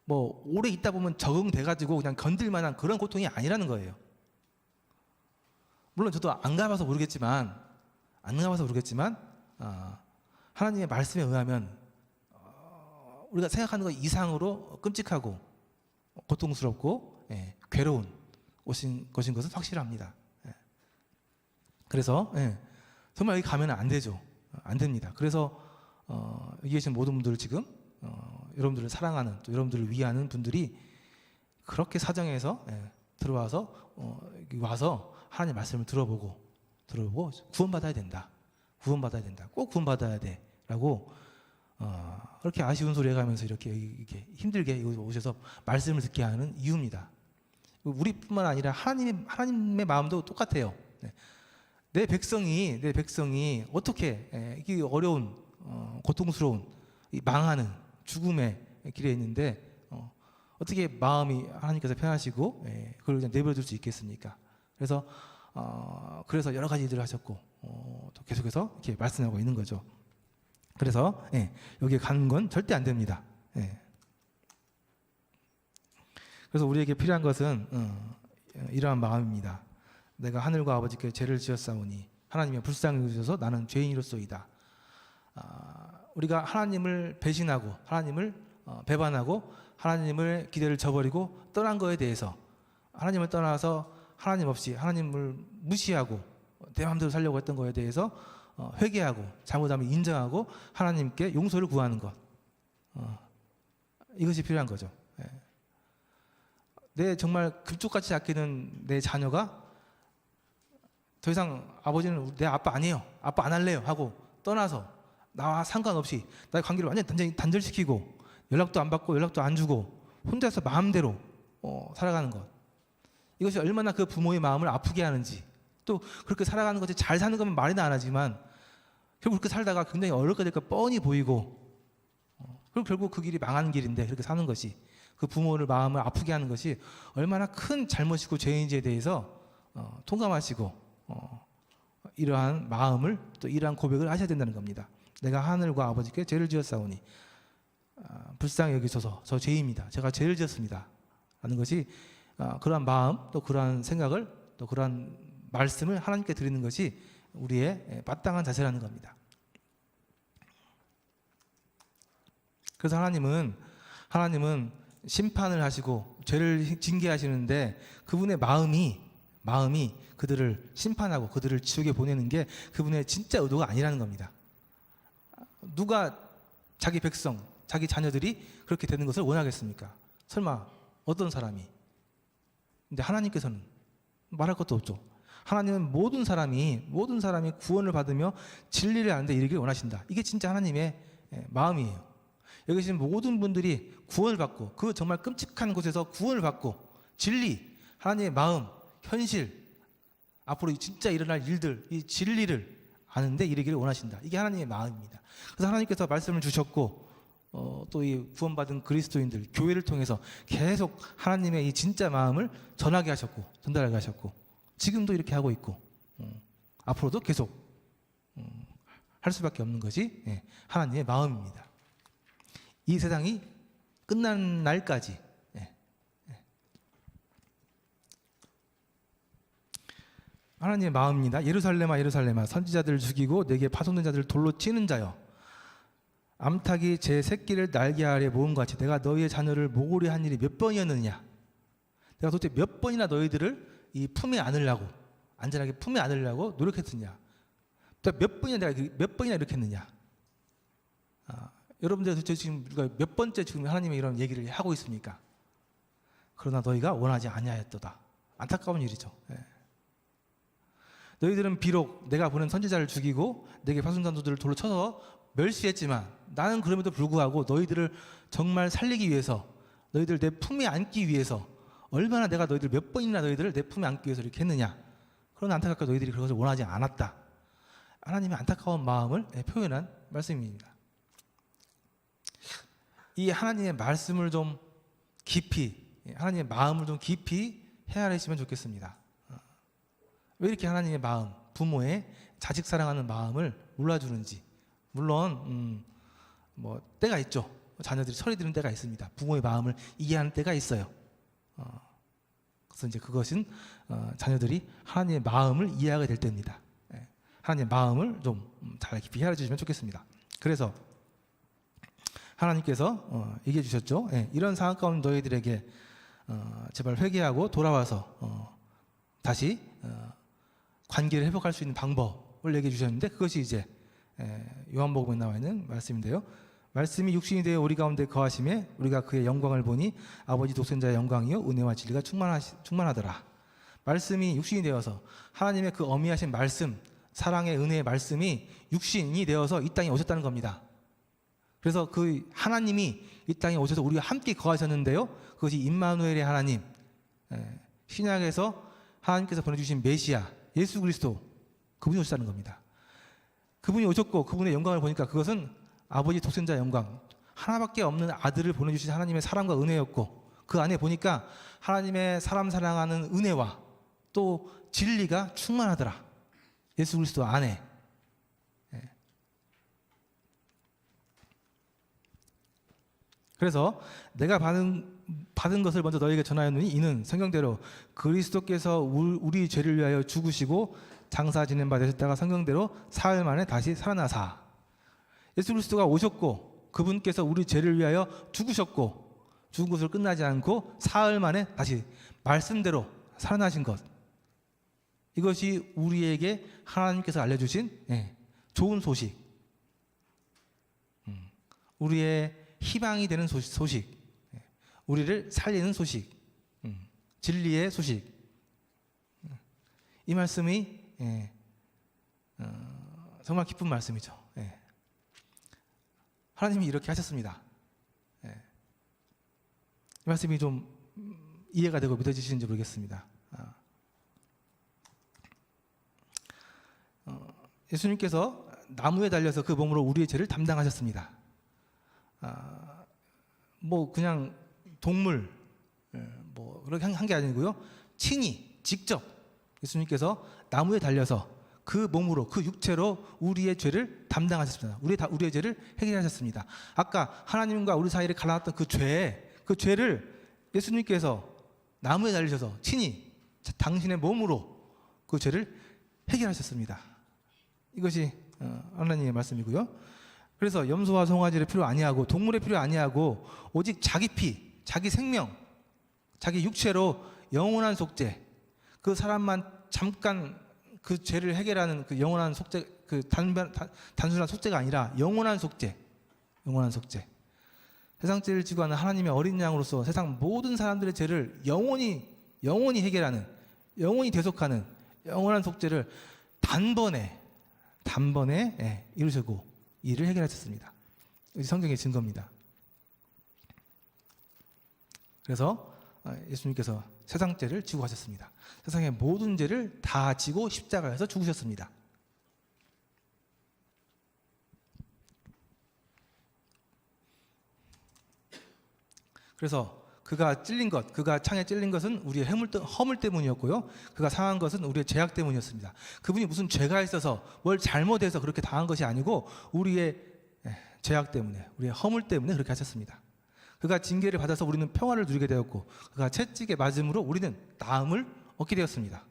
뭐 오래 있다 보면 적응돼가지고 그냥 견딜만한 그런 고통이 아니라는 거예요. 물론 저도 안 가봐서 모르겠지만 하나님의 말씀에 의하면 우리가 생각하는 것 이상으로 끔찍하고 고통스럽고 괴로운 것인 것은 확실합니다. 그래서 정말 여기 가면 안 되죠. 안 됩니다. 그래서 여기 계신 모든 분들 지금 여러분들을 사랑하는, 또 여러분들을 위하는 분들이 그렇게 사정해서 들어와서 여기 와서 하나님의 말씀을 들어보고 구원받아야 된다. 꼭 구원받아야 돼라고 그렇게 아쉬운 소리 해가면서 이렇게 힘들게 오셔서 말씀을 듣게 하는 이유입니다. 우리뿐만 아니라 하나님의 마음도 똑같아요. 내 백성이 어떻게 이 어려운 고통스러운 이 망하는 죽음의 길에 있는데 어떻게 마음이 하나님께서 편하시고 그걸 그냥 내버려둘 수 있겠습니까? 그래서 여러 가지 일들을 하셨고 또 계속해서 이렇게 말씀하고 있는 거죠. 그래서 여기에 가는 건 절대 안 됩니다. 그래서 우리에게 필요한 것은 이러한 마음입니다. 내가 하늘과 아버지께 죄를 지었사오니 하나님의 불쌍히 여기셔서 나는 죄인이로소이다. 우리가 하나님을 배신하고 하나님을 배반하고 하나님을 기대를 저버리고 떠난 거에 대해서, 하나님을 떠나서 하나님 없이 하나님을 무시하고 내 마음대로 살려고 했던 거에 대해서 회개하고 잘못함을 인정하고 하나님께 용서를 구하는 것, 이것이 필요한 거죠. 내 정말 금쪽같이 아끼는 내 자녀가 더 이상 아버지는 내 아빠 아니에요, 아빠 안 할래요 하고 떠나서 나와 상관없이 나의 관계를 완전히 단절시키고 연락도 안 받고 연락도 안 주고 혼자서 마음대로 살아가는 것, 이것이 얼마나 그 부모의 마음을 아프게 하는지, 또 그렇게 살아가는 것이 잘 사는 거면 말이나 안 하지만 결국 그렇게 살다가 굉장히 어렵게 될까 뻔히 보이고 그리고 결국 그 길이 망하는 길인데, 그렇게 사는 것이, 그 부모를 마음을 아프게 하는 것이 얼마나 큰 잘못이고 죄인지에 대해서 통감하시고 이러한 마음을, 또 이러한 고백을 하셔야 된다는 겁니다. 내가 하늘과 아버지께 죄를 지었사오니 불쌍히 여기소서 저 죄인입니다. 제가 죄를 지었습니다 라는 것이 그러한 마음, 또 그러한 생각을, 또 그러한 말씀을 하나님께 드리는 것이 우리의 마땅한 자세라는 겁니다. 그래서 하나님은 심판을 하시고 죄를 징계하시는데 그분의 마음이 그들을 심판하고 그들을 지옥에 보내는 게 그분의 진짜 의도가 아니라는 겁니다. 누가 자기 백성, 자기 자녀들이 그렇게 되는 것을 원하겠습니까? 설마 어떤 사람이? 근데 하나님께서는 말할 것도 없죠. 하나님은 모든 사람이 구원을 받으며 진리를 아는 데 이르기를 원하신다. 이게 진짜 하나님의 마음이에요. 여기 계신 모든 분들이 구원을 받고, 그 정말 끔찍한 곳에서 구원을 받고 진리, 하나님의 마음, 현실, 앞으로 진짜 일어날 일들, 이 진리를 아는데 이르기를 원하신다. 이게 하나님의 마음입니다. 그래서 하나님께서 말씀을 주셨고 또 이 구원받은 그리스도인들, 교회를 통해서 계속 하나님의 이 진짜 마음을 전하게 하셨고 전달하게 하셨고, 지금도 이렇게 하고 있고 앞으로도 계속 할 수밖에 없는 것이 하나님의 마음입니다. 이 세상이 끝난 날까지 하나님의 마음입니다. 예루살렘아 예루살렘아 선지자들을 죽이고 내게 파송된 자들을 돌로 치는 자여, 암탉이 제 새끼를 날개 아래 모은 같이 내가 너희의 자녀를 모으려 한 일이 몇 번이었느냐. 내가 도대체 몇 번이나 너희들을 이 품에 안으려고, 안전하게 품에 안으려고 노력했느냐. 또 몇 번이나 이렇게 했느냐. 여러분들 도대체 지금 우리가 몇 번째 지금 하나님의 이런 얘기를 하고 있습니까? 그러나 너희가 원하지 아니하였도다. 안타까운 일이죠. 너희들은 비록 내가 보낸 선지자를 죽이고 내게 파송자들을 돌로 쳐서 멸시했지만 나는 그럼에도 불구하고 너희들을 정말 살리기 위해서, 너희들 내 품에 안기 위해서 얼마나 내가 너희들 몇 번이나 너희들을 내 품에 안기 위해서 이렇게 했느냐. 그러나 안타깝게 너희들이 그것을 원하지 않았다. 하나님의 안타까운 마음을 표현한 말씀입니다. 이 하나님의 말씀을 좀 깊이, 하나님의 마음을 좀 깊이 헤아리시면 좋겠습니다. 왜 이렇게 하나님의 마음, 부모의 자식 사랑하는 마음을 몰라주는지. 물론 뭐 때가 있죠. 자녀들이 철이 드는 때가 있습니다. 부모의 마음을 이해하는 때가 있어요. 그래서 이제 그것은 자녀들이 하나님의 마음을 이해하게 될 때입니다. 하나님의 마음을 좀 잘 깊이 헤아려 주시면 좋겠습니다. 그래서 하나님께서 얘기해 주셨죠. 이런 상황 가운데 너희들에게 제발 회개하고 돌아와서 다시 관계를 회복할 수 있는 방법을 얘기해 주셨는데, 그것이 이제 요한복음에 나와 있는 말씀인데요. 말씀이 육신이 되어 우리 가운데 거하심에 우리가 그의 영광을 보니 아버지 독생자의 영광이요 은혜와 진리가 충만하더라. 말씀이 육신이 되어서 하나님의 그 어미하신 말씀, 사랑의 은혜의 말씀이 육신이 되어서 이 땅에 오셨다는 겁니다. 그래서 그 하나님이 이 땅에 오셔서 우리와 함께 거하셨는데요, 그것이 임마누엘의 하나님, 신약에서 하나님께서 보내주신 메시아 예수 그리스도, 그분이 오셨다는 겁니다. 그분이 오셨고 그분의 영광을 보니까 그것은 아버지 독생자 영광, 하나밖에 없는 아들을 보내주신 하나님의 사랑과 은혜였고, 그 안에 보니까 하나님의 사람 사랑하는 은혜와 또 진리가 충만하더라. 예수 그리스도 안에. 그래서 내가 받은 것을 먼저 너희에게 전하였느니 이는 성경대로 그리스도께서 우리 죄를 위하여 죽으시고 장사 지낸 바 되셨다가 성경대로 사흘 만에 다시 살아나사. 예수 그리스도가 오셨고 그분께서 우리 죄를 위하여 죽으셨고 죽은 것으로 끝나지 않고 사흘 만에 다시 말씀대로 살아나신 것, 이것이 우리에게 하나님께서 알려주신 좋은 소식, 우리의 희망이 되는 소식, 우리를 살리는 소식, 진리의 소식. 이 말씀이 정말 기쁜 말씀이죠. 하나님이 이렇게 하셨습니다. 이 말씀이 좀 이해가 되고 믿어지시는지 모르겠습니다. 예수님께서 나무에 달려서 그 몸으로 우리의 죄를 담당하셨습니다. 뭐 그냥 동물 뭐 그렇게 한 게 아니고요, 친히 직접 예수님께서 나무에 달려서 그 몸으로, 그 육체로 우리의 죄를 담당하셨습니다. 우리의 죄를 해결하셨습니다. 아까 하나님과 우리 사이를 갈라놨던 그 죄를 예수님께서 나무에 달리셔서 친히 당신의 몸으로 그 죄를 해결하셨습니다. 이것이 하나님의 말씀이고요. 그래서 염소와 송아지를 필요 아니하고 동물의 필요 아니하고 오직 자기 피, 자기 생명, 자기 육체로 영원한 속죄, 그 사람만 잠깐 그 죄를 해결하는 그 영원한 속죄, 그 단순한 속죄가 아니라 영원한 속죄, 영원한 속죄. 세상 죄를 지고 하는 하나님의 어린 양으로서 세상 모든 사람들의 죄를 영원히 해결하는, 영원히 대속하는 영원한 속죄를 단번에 이루시고 이를 해결하셨습니다. 성경의 증거입니다. 그래서 예수님께서 세상 죄를 지고 가셨습니다. 세상의 모든 죄를 다 지고 십자가에서 죽으셨습니다. 그래서 그가 찔린 것, 그가 창에 찔린 것은 우리의 허물 때문이었고요, 그가 상한 것은 우리의 죄악 때문이었습니다. 그분이 무슨 죄가 있어서 뭘 잘못해서 그렇게 당한 것이 아니고 우리의 죄악 때문에, 우리의 허물 때문에 그렇게 하셨습니다. 그가 징계를 받아서 우리는 평화를 누리게 되었고, 그가 채찍에 맞음으로 우리는 나음을 얻게 되었습니다.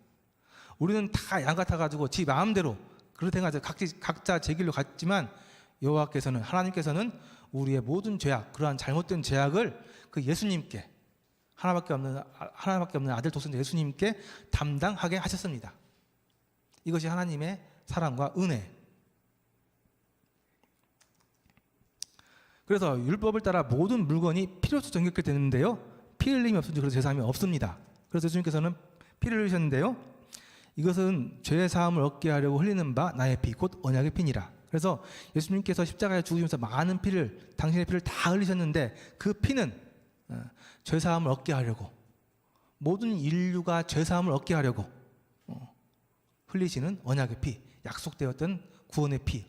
우리는 다 양 같아가지고 지 마음대로 그렇게 해가지고 각자 제 길로 갔지만, 여호와께서는, 하나님께서는 우리의 모든 죄악, 그러한 잘못된 죄악을 그 예수님께, 하나밖에 없는 아들 독생자 예수님께 담당하게 하셨습니다. 이것이 하나님의 사랑과 은혜. 그래서 율법을 따라 모든 물건이 필요없이 정결케 되는데요, 피 흘림이 없으니 그래서 죄사함이 없습니다. 그래서 예수님께서는 피를 흘리셨는데요, 이것은 죄 사함을 얻게 하려고 흘리는 바 나의 피, 곧 언약의 피니라. 그래서 예수님께서 십자가에 죽으시면서 많은 피를, 당신의 피를 다 흘리셨는데, 그 피는 죄 사함을 얻게 하려고, 모든 인류가 죄 사함을 얻게 하려고 흘리시는 언약의 피, 약속되었던 구원의 피.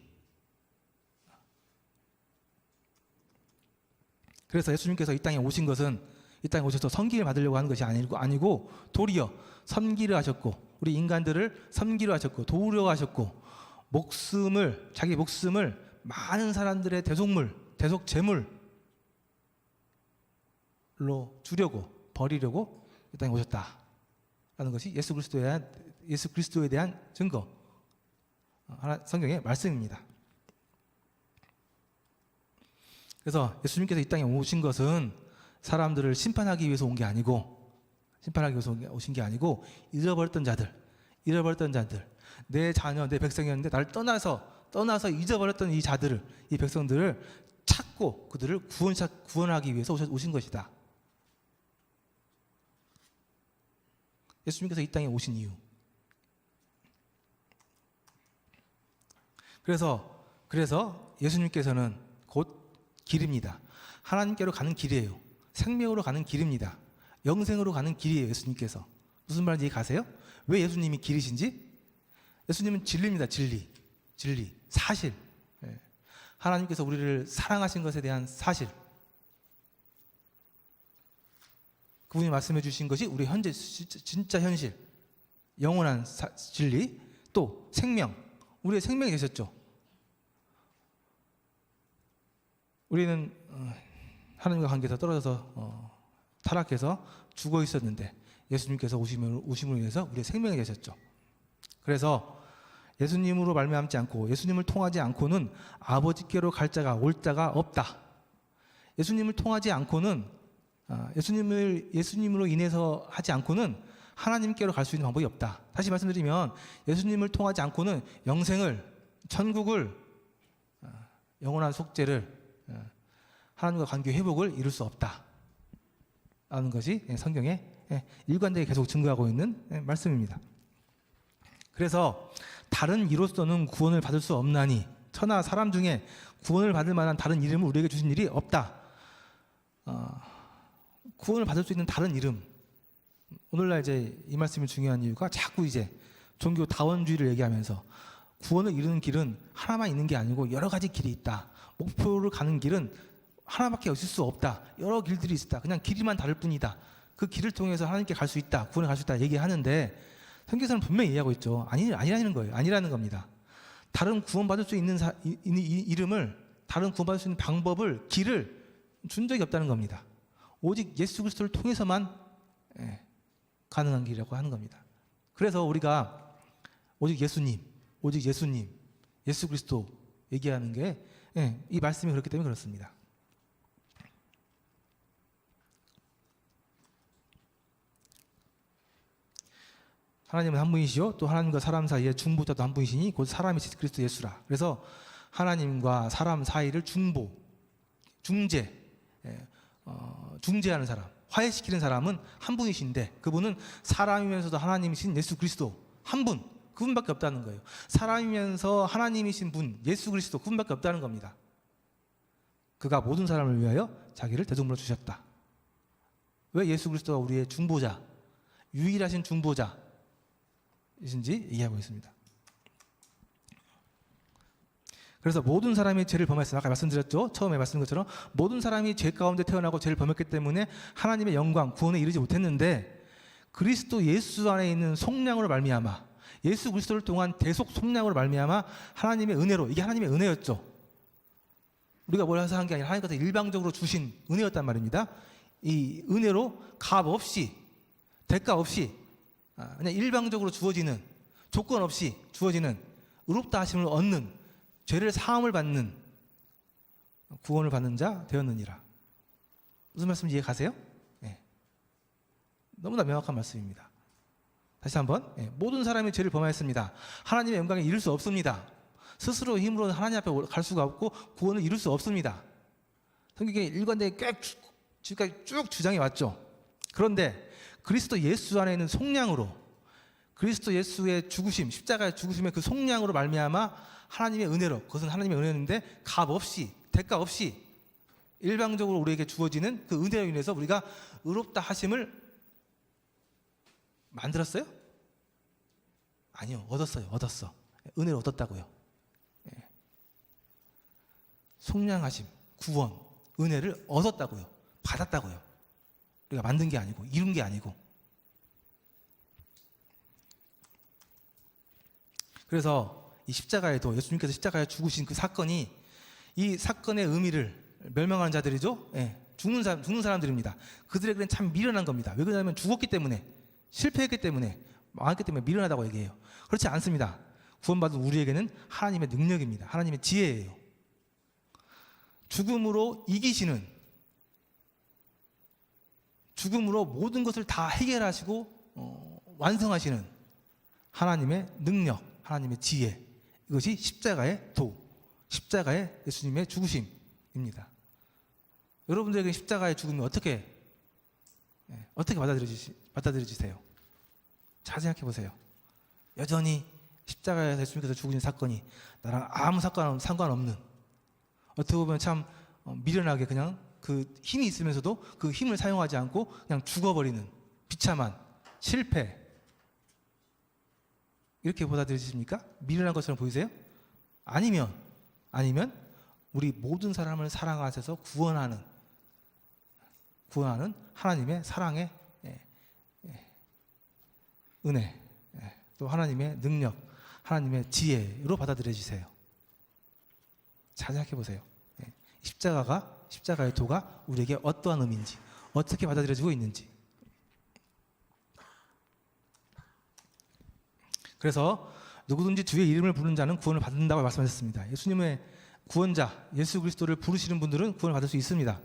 그래서 예수님께서 이 땅에 오신 것은 이 땅에 오셔서 섬김을 받으려고 하는 것이 아니고 도리어 섬기려 하셨고 우리 인간들을 섬기려 하셨고 도우려 하셨고 자기 목숨을 많은 사람들의 대속 제물로 주려고 버리려고 이 땅에 오셨다라는 것이 예수 그리스도에 대한 증거, 성경의 말씀입니다. 그래서 예수님께서 이 땅에 오신 것은 사람들을 심판하기 위해서 온 게 아니고 오신 게 아니고 잃어버렸던 자들, 내 자녀, 내 백성이었는데 나를 떠나서 잊어버렸던 이 자들을, 이 백성들을 찾고 그들을 구원하기 위해서 오신 것이다. 예수님께서 이 땅에 오신 이유. 그래서 예수님께서는 곧 길입니다. 하나님께로 가는 길이에요. 생명으로 가는 길입니다. 영생으로 가는 길이에요. 예수님께서. 무슨 말인지 가세요? 왜 예수님이 길이신지? 예수님은 진리입니다. 진리, 사실. 하나님께서 우리를 사랑하신 것에 대한 사실. 그분이 말씀해 주신 것이 우리 현재 진짜 현실, 영원한 진리, 또 생명, 우리의 생명이 되셨죠. 우리는 하나님과 관계에서 떨어져서 타락해서 죽어 있었는데 예수님께서 오심으로 인해서 우리의 생명이 되셨죠. 그래서 예수님으로 말미암지 않고 예수님을 통하지 않고는 아버지께로 갈 자가 올 자가 없다. 예수님을 통하지 않고는 예수님으로 인해서 하지 않고는 하나님께로 갈 수 있는 방법이 없다. 다시 말씀드리면 예수님을 통하지 않고는 영생을, 천국을, 영원한 속죄를, 하나님과 관계 회복을 이룰 수 없다 라는 것이 성경에 일관되게 계속 증거하고 있는 말씀입니다. 그래서 다른 이로서는 구원을 받을 수 없나니 천하 사람 중에 구원을 받을 만한 다른 이름을 우리에게 주신 일이 없다. 구원을 받을 수 있는 다른 이름. 오늘날 이제 이 말씀이 중요한 이유가 자꾸 이제 종교 다원주의를 얘기하면서 구원을 이루는 길은 하나만 있는 게 아니고 여러 가지 길이 있다. 목표를 가는 길은 하나밖에 없을 수 없다. 여러 길들이 있다. 그냥 길이만 다를 뿐이다. 그 길을 통해서 하나님께 갈 수 있다. 구원에 갈 수 있다. 얘기하는데 성경에서는 분명히 얘기하고 있죠. 아니라는 거예요. 아니라는 겁니다. 다른 구원받을 수 있는 이름을, 다른 구원받을 수 있는 방법을, 길을 준 적이 없다는 겁니다. 오직 예수 그리스도를 통해서만 가능한 길이라고 하는 겁니다. 그래서 우리가 오직 예수님, 예수 그리스도 얘기하는 게 이 말씀이 그렇기 때문에 그렇습니다. 하나님은 한 분이시요 또 하나님과 사람 사이에 중보자도 한 분이시니 곧 사람이 그리스도 예수라. 그래서 하나님과 사람 사이를 중재하는 사람, 화해시키는 사람은 한 분이신데 그분은 사람이면서도 하나님이신 예수 그리스도 한 분, 그분밖에 없다는 거예요. 사람이면서 하나님이신 분, 예수 그리스도 그분밖에 없다는 겁니다. 그가 모든 사람을 위하여 자기를 대속물로 주셨다. 왜 예수 그리스도가 우리의 중보자, 유일하신 중보자 이신지 얘기하고 있습니다. 그래서 모든 사람이 죄를 범했어요. 아까 말씀드렸죠. 처음에 말씀드린 것처럼 모든 사람이 죄 가운데 태어나고 죄를 범했기 때문에 하나님의 영광, 구원에 이르지 못했는데 그리스도 예수 안에 있는 속량으로 말미암아, 예수 그리스도를 통한 대속 속량으로 말미암아 하나님의 은혜로, 이게 하나님의 은혜였죠. 우리가 뭘 해서 한 게 아니라 하나님께서 일방적으로 주신 은혜였단 말입니다. 이 은혜로 값 없이, 대가 없이 그냥 일방적으로 주어지는, 조건 없이 주어지는 의롭다 하심을 얻는, 죄를 사함을 받는, 구원을 받는 자 되었느니라. 무슨 말씀인지 이해 가세요? 너무나 명확한 말씀입니다. 다시 한번, 모든 사람이 죄를 범하였습니다. 하나님의 영광에 이를 수 없습니다. 스스로 힘으로는 하나님 앞에 갈 수가 없고 구원을 이룰 수 없습니다. 성경에 일관되게 지금까지 쭉 주장해 왔죠. 그런데 그리스도 예수 안에 있는 속량으로, 그리스도 예수의 죽으심, 십자가의 죽으심의 그 속량으로 말미암아 하나님의 은혜로, 그것은 하나님의 은혜였는데 값 없이, 대가 없이 일방적으로 우리에게 주어지는 그 은혜로 인해서 우리가 의롭다 하심을 만들었어요? 아니요, 얻었어. 은혜를 얻었다고요. 속량하심, 구원, 은혜를 얻었다고요. 받았다고요. 우리가 만든 게 아니고 이룬 게 아니고. 그래서 이 십자가에도 예수님께서 십자가에 죽으신 그 사건이 이 사건의 의미를 멸망하는 자들이죠. 예, 죽는 사람들입니다. 그들에게는 참 미련한 겁니다. 왜 그러냐면 죽었기 때문에, 실패했기 때문에, 망했기 때문에 미련하다고 얘기해요. 그렇지 않습니다. 구원받은 우리에게는 하나님의 능력입니다. 하나님의 지혜예요. 죽음으로 이기시는, 죽음으로 모든 것을 다 해결하시고 완성하시는 하나님의 능력, 하나님의 지혜, 이것이 십자가의 도, 십자가의 예수님의 죽으심입니다. 여러분들에게 십자가의 죽음이 어떻게 받아들여지세요? 잘 생각해 보세요. 여전히 십자가에서 예수님께서 죽으신 사건이 나랑 아무 상관없는, 어떻게 보면 참 미련하게 그냥 그 힘이 있으면서도 그 힘을 사용하지 않고 그냥 죽어버리는 비참한 실패, 이렇게 받아들여지십니까? 미련한 것처럼 보이세요? 아니면 우리 모든 사람을 사랑하셔서 구원하는 하나님의 사랑의 은혜, 또 하나님의 능력, 하나님의 지혜로 받아들여지세요. 잘 생각해 보세요. 십자가의 도가 우리에게 어떠한 의미인지, 어떻게 받아들여지고 있는지. 그래서 누구든지 주의 이름을 부르는 자는 구원을 받는다고 말씀하셨습니다. 예수님의 구원자 예수 그리스도를 부르시는 분들은 구원을 받을 수 있습니다.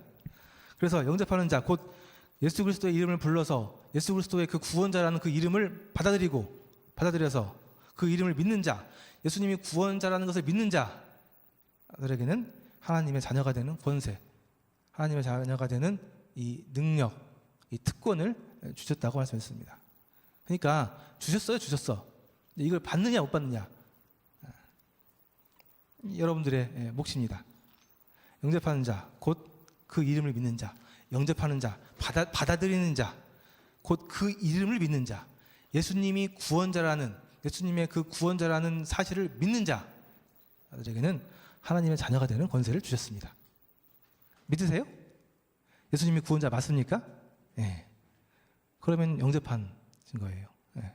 그래서 영접하는 자, 곧 예수 그리스도의 이름을 불러서 예수 그리스도의 그 구원자라는 그 이름을 받아들여서 그 이름을 믿는 자, 예수님이 구원자라는 것을 믿는 자들에게는 하나님의 자녀가 되는 권세, 하나님의 자녀가 되는 이 능력, 이 특권을 주셨다고 말씀했습니다. 그러니까 주셨어. 이걸 받느냐 못 받느냐, 여러분들의 몫입니다. 영접하는 자, 곧 그 이름을 믿는 자, 영접하는 자, 받아들이는 자, 곧 그 이름을 믿는 자, 예수님이 예수님의 그 구원자라는 사실을 믿는 자들에게는 하나님의 자녀가 되는 권세를 주셨습니다. 믿으세요? 예수님이 구원자 맞습니까? 네. 그러면 영접한 거예요. 네.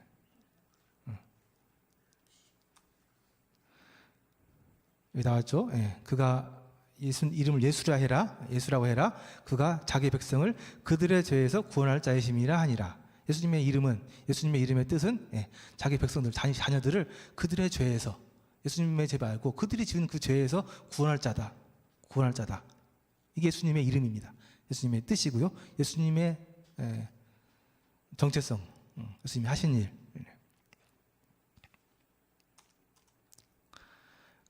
여기 나왔죠? 네. 그가 이름을 예수라고 해라. 그가 자기 백성을 그들의 죄에서 구원할 자이심이라 하니라. 예수님의 이름의 뜻은 자기 백성들, 자녀들을 그들의 죄에서, 예수님의 죄 말고 그들이 지은 그 죄에서 구원할 자다. 이게 예수님의 이름입니다. 예수님의 뜻이고요. 예수님의 정체성, 예수님이 하신 일.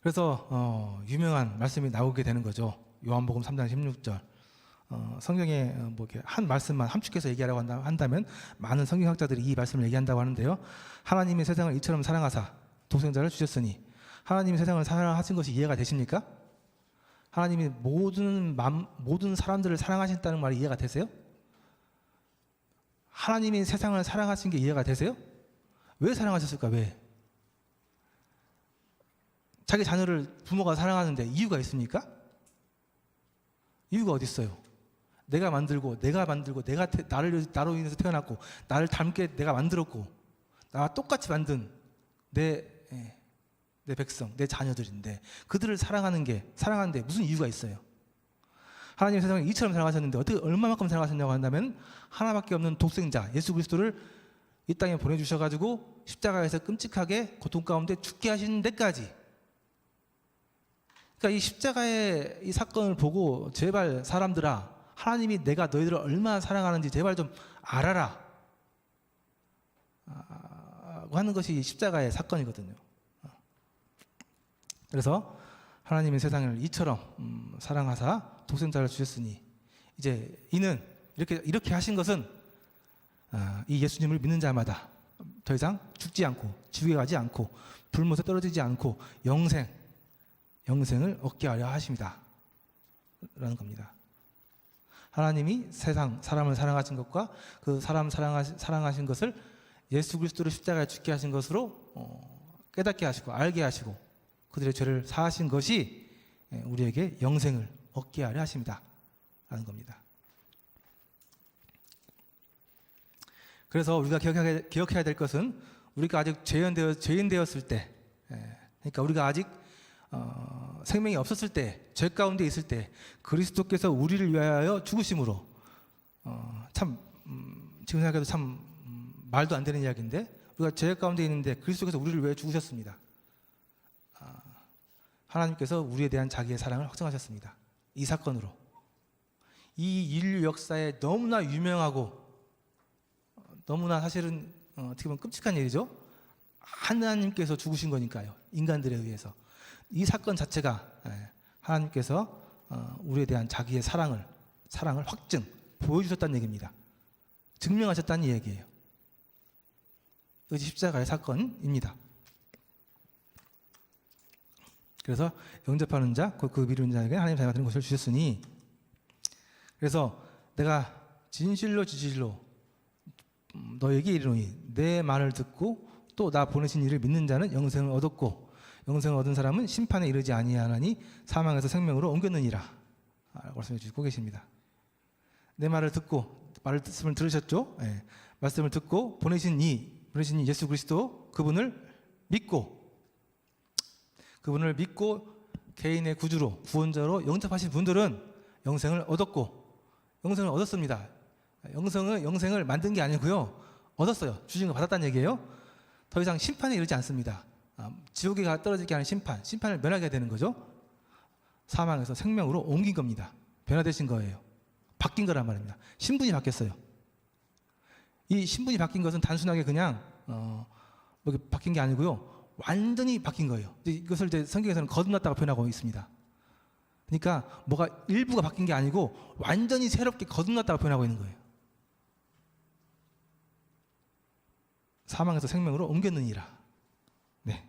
그래서 유명한 말씀이 나오게 되는 거죠. 요한복음 3장 16절. 성경에 뭐 이렇게 한 말씀만 함축해서 얘기하라고 한다면 많은 성경학자들이 이 말씀을 얘기한다고 하는데요. 하나님이 세상을 이처럼 사랑하사 독생자를 주셨으니, 하나님이 세상을 사랑하신 것이 이해가 되십니까? 하나님이 모든 사람들을 사랑하신다는 말이 이해가 되세요? 하나님이 세상을 사랑하신 게 이해가 되세요? 왜 사랑하셨을까? 왜? 자기 자녀를 부모가 사랑하는데 이유가 있습니까? 이유가 어디 있어요? 내가 만들고 나로 인해서 태어났고 나를 닮게 내가 만들었고 나와 똑같이 만든 내 백성, 내 자녀들인데 그들을 사랑하는데 무슨 이유가 있어요? 하나님 세상을 이처럼 사랑하셨는데 얼마만큼 사랑하셨냐고 한다면 하나밖에 없는 독생자 예수 그리스도를 이 땅에 보내주셔가지고 십자가에서 끔찍하게 고통 가운데 죽게 하시는 데까지. 그러니까 이 십자가의 이 사건을 보고 제발 사람들아, 하나님이 내가 너희들을 얼마나 사랑하는지 제발 좀 알아라 하는 것이 십자가의 사건이거든요. 그래서 하나님이 세상을 이처럼 사랑하사 독생자를 주셨으니 이제 이는 이렇게 하신 것은 이 예수님을 믿는 자마다 더 이상 죽지 않고 지옥에 가지 않고 불못에 떨어지지 않고 영생을 얻게 하려 하십니다 라는 겁니다. 하나님이 사람을 사랑하신 것과 그 사람 사랑하신 것을 예수 그리스도를 십자가에 죽게 하신 것으로 깨닫게 하시고 알게 하시고 그들의 죄를 사하신 것이 우리에게 영생을 얻게 하려 하십니다 라는 겁니다. 그래서 우리가 기억해야 될 것은 우리가 아직 죄인 되었을 때, 그러니까 우리가 아직 생명이 없었을 때, 죄 가운데 있을 때 그리스도께서 우리를 위하여 죽으심으로, 참 지금 생각해도 참 말도 안 되는 이야기인데, 우리가 죄 가운데 있는데 그리스도께서 우리를 위해 죽으셨습니다. 하나님께서 우리에 대한 자기의 사랑을 확증하셨습니다. 이 사건으로. 이 인류 역사에 너무나 유명하고 너무나 사실은 어떻게 보면 끔찍한 일이죠. 하나님께서 죽으신 거니까요. 인간들에 의해서. 이 사건 자체가 하나님께서 우리에 대한 자기의 사랑을 확증, 보여주셨다는 얘기입니다. 증명하셨다는 얘기예요. 이것이 십자가의 사건입니다. 그래서 영접하는 자, 그 미루는 자에게 하나님 자녀가 되는 것을 주셨으니, 그래서 내가 진실로 너에게 이르노니 내 말을 듣고 또 나 보내신 이를 믿는 자는 영생을 얻었고 영생을 얻은 사람은 심판에 이르지 아니하나니 사망에서 생명으로 옮겼느니라 라고 말씀해 주시고 계십니다. 내 말을 듣고, 말씀을 들으셨죠? 네. 말씀을 듣고 보내신 이 예수 그리스도, 그분을 믿고 개인의 구주로, 구원자로 영접하신 분들은 영생을 얻었고, 영생을 얻었습니다. 영생을 만든 게 아니고요, 얻었어요. 주신 거 받았다는 얘기예요. 더 이상 심판에 이르지 않습니다. 지옥에 떨어지게 하는 심판을 면하게 되는 거죠. 사망에서 생명으로 옮긴 겁니다. 변화되신 거예요. 바뀐 거란 말입니다. 신분이 바뀌었어요. 이 신분이 바뀐 것은 단순하게 그냥 바뀐 게 아니고요, 완전히 바뀐 거예요. 이것을 이제 성경에서는 거듭났다고 표현하고 있습니다. 그러니까 뭐가 일부가 바뀐 게 아니고 완전히 새롭게 거듭났다고 표현하고 있는 거예요. 사망에서 생명으로 옮겼느니라. 네.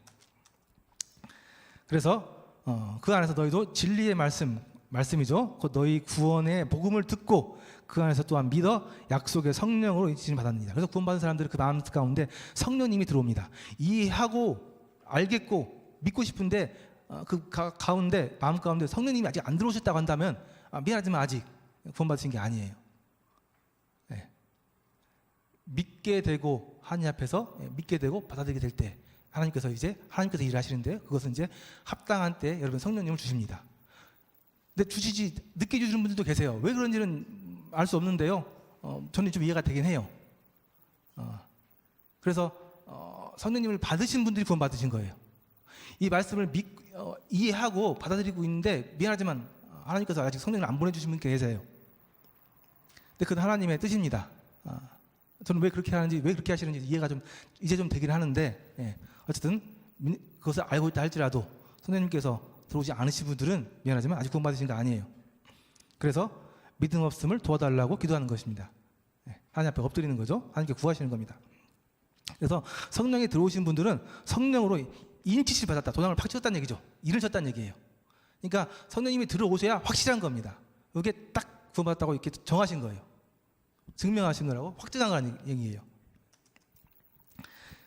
그래서 그 안에서 너희도 진리의 말씀이죠. 곧 너희 구원의 복음을 듣고 그 안에서 또한 믿어 약속의 성령으로 인치심 받았느니라. 그래서 구원받은 사람들은 그 마음 가운데 성령님이 들어옵니다. 이해하고 알겠고 믿고 싶은데 그 가운데, 마음 가운데 성령님이 아직 안 들어오셨다고 한다면 미안하지만 아직 구원받으신 게 아니에요. 네. 믿게 되고 하나님 앞에서 믿게 되고 받아들이게 될 때 하나님께서 일을 하시는데, 그것은 이제 합당한 때 여러분 성령님을 주십니다. 근데 늦게 주시는 분들도 계세요. 왜 그런지는 알 수 없는데요, 저는 좀 이해가 되긴 해요. 그래서 성령님을 받으신 분들이 구원받으신 거예요. 이 말씀을 이해하고 받아들이고 있는데 미안하지만 하나님께서 아직 성령을 안 보내주신 분이 계세요. 근데 그건 하나님의 뜻입니다. 저는 왜 그렇게 하시는지 이해가 이제 좀 되긴 하는데, 어쨌든 그것을 알고 있다 할지라도 성령님께서 들어오지 않으신 분들은 미안하지만 아직 구원받으신 거 아니에요. 그래서 믿음 없음을 도와달라고 기도하는 것입니다. 하나님 앞에 엎드리는 거죠. 하나님께 구하시는 겁니다. 그래서 성령이 들어오신 분들은 성령으로 인치실 받았다, 도장을 팍 찍었다는 얘기죠. 일을 쳤다는 얘기예요. 그러니까 성령님이 들어오셔야 확실한 겁니다. 이게 딱 구원받았다고 이렇게 정하신 거예요. 증명하신 거라고 확증한 거라는 얘기예요.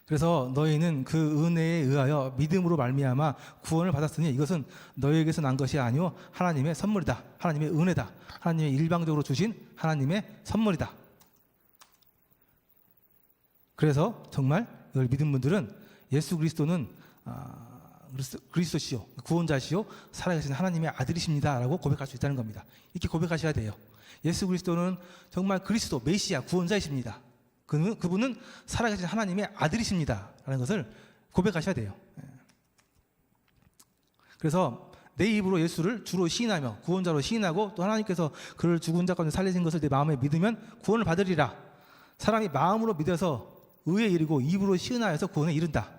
그래서 너희는 그 은혜에 의하여 믿음으로 말미암아 구원을 받았으니 이것은 너희에게서 난 것이 아니오 하나님의 선물이다. 하나님의 은혜다. 하나님의 일방적으로 주신 하나님의 선물이다. 그래서 정말 이걸 믿은 분들은 예수 그리스도는 그리스도시요, 구원자시요, 살아계신 하나님의 아들이십니다 라고 고백할 수 있다는 겁니다. 이렇게 고백하셔야 돼요. 예수 그리스도는 정말 그리스도, 메시아, 구원자이십니다. 그분은 살아계신 하나님의 아들이십니다 라는 것을 고백하셔야 돼요. 그래서 내 입으로 예수를 주로 시인하며 구원자로 시인하고, 또 하나님께서 그를 죽은 자 가운데 살리신 것을 내 마음에 믿으면 구원을 받으리라. 사람이 마음으로 믿어서 의에 이르고 입으로 시인하여서 구원에 이른다.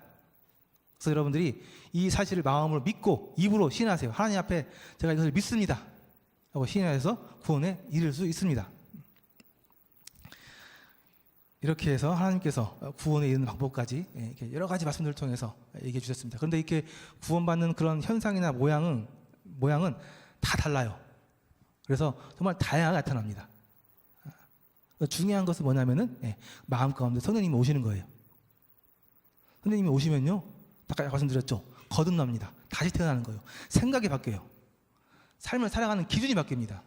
그래서 여러분들이 이 사실을 마음으로 믿고 입으로 시인하세요. 하나님 앞에 제가 이것을 믿습니다 하고 시인하여서 구원에 이를 수 있습니다. 이렇게 해서 하나님께서 구원에 이르는 방법까지 이렇게 여러 가지 말씀들을 통해서 얘기해 주셨습니다. 그런데 이렇게 구원받는 그런 현상이나 모양은 다 달라요. 그래서 정말 다양하게 나타납니다. 중요한 것은 뭐냐면은 마음 가운데 성령님이 오시는 거예요. 성령님이 오시면요, 아까 말씀드렸죠, 거듭납니다. 다시 태어나는 거예요. 생각이 바뀌어요. 삶을 살아가는 기준이 바뀝니다.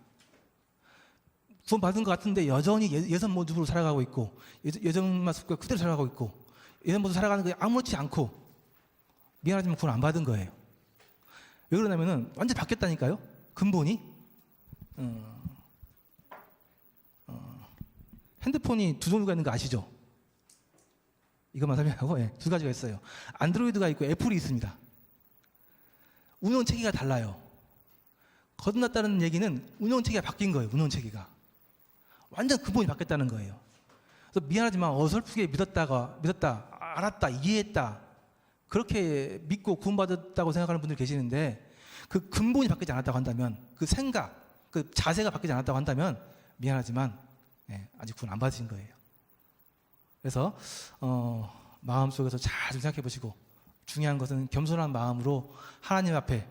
구원 받은 것 같은데 여전히 예전 모습으로 살아가고 있고 예전 모습과 그대로 살아가고 있고 예전 모습 살아가는 게 아무렇지 않고 미안하지만 구원 안 받은 거예요. 왜 그러냐면은 완전 바뀌었다니까요. 근본이 핸드폰이 두 종류가 있는 거 아시죠? 이것만 설명하고 두 가지가 있어요. 안드로이드가 있고 애플이 있습니다. 운영체계가 달라요. 거듭났다는 얘기는 운영체계가 바뀐 거예요. 운영체계가 완전 근본이 바뀌었다는 거예요. 그래서 미안하지만 어설프게 믿었다, 알았다, 이해했다 그렇게 믿고 구원받았다고 생각하는 분들 계시는데 그 근본이 바뀌지 않았다고 한다면 그 생각, 그 자세가 바뀌지 않았다고 한다면 미안하지만 아직 구원 안 받으신 거예요. 그래서 마음속에서 잘 생각해 보시고 중요한 것은 겸손한 마음으로 하나님 앞에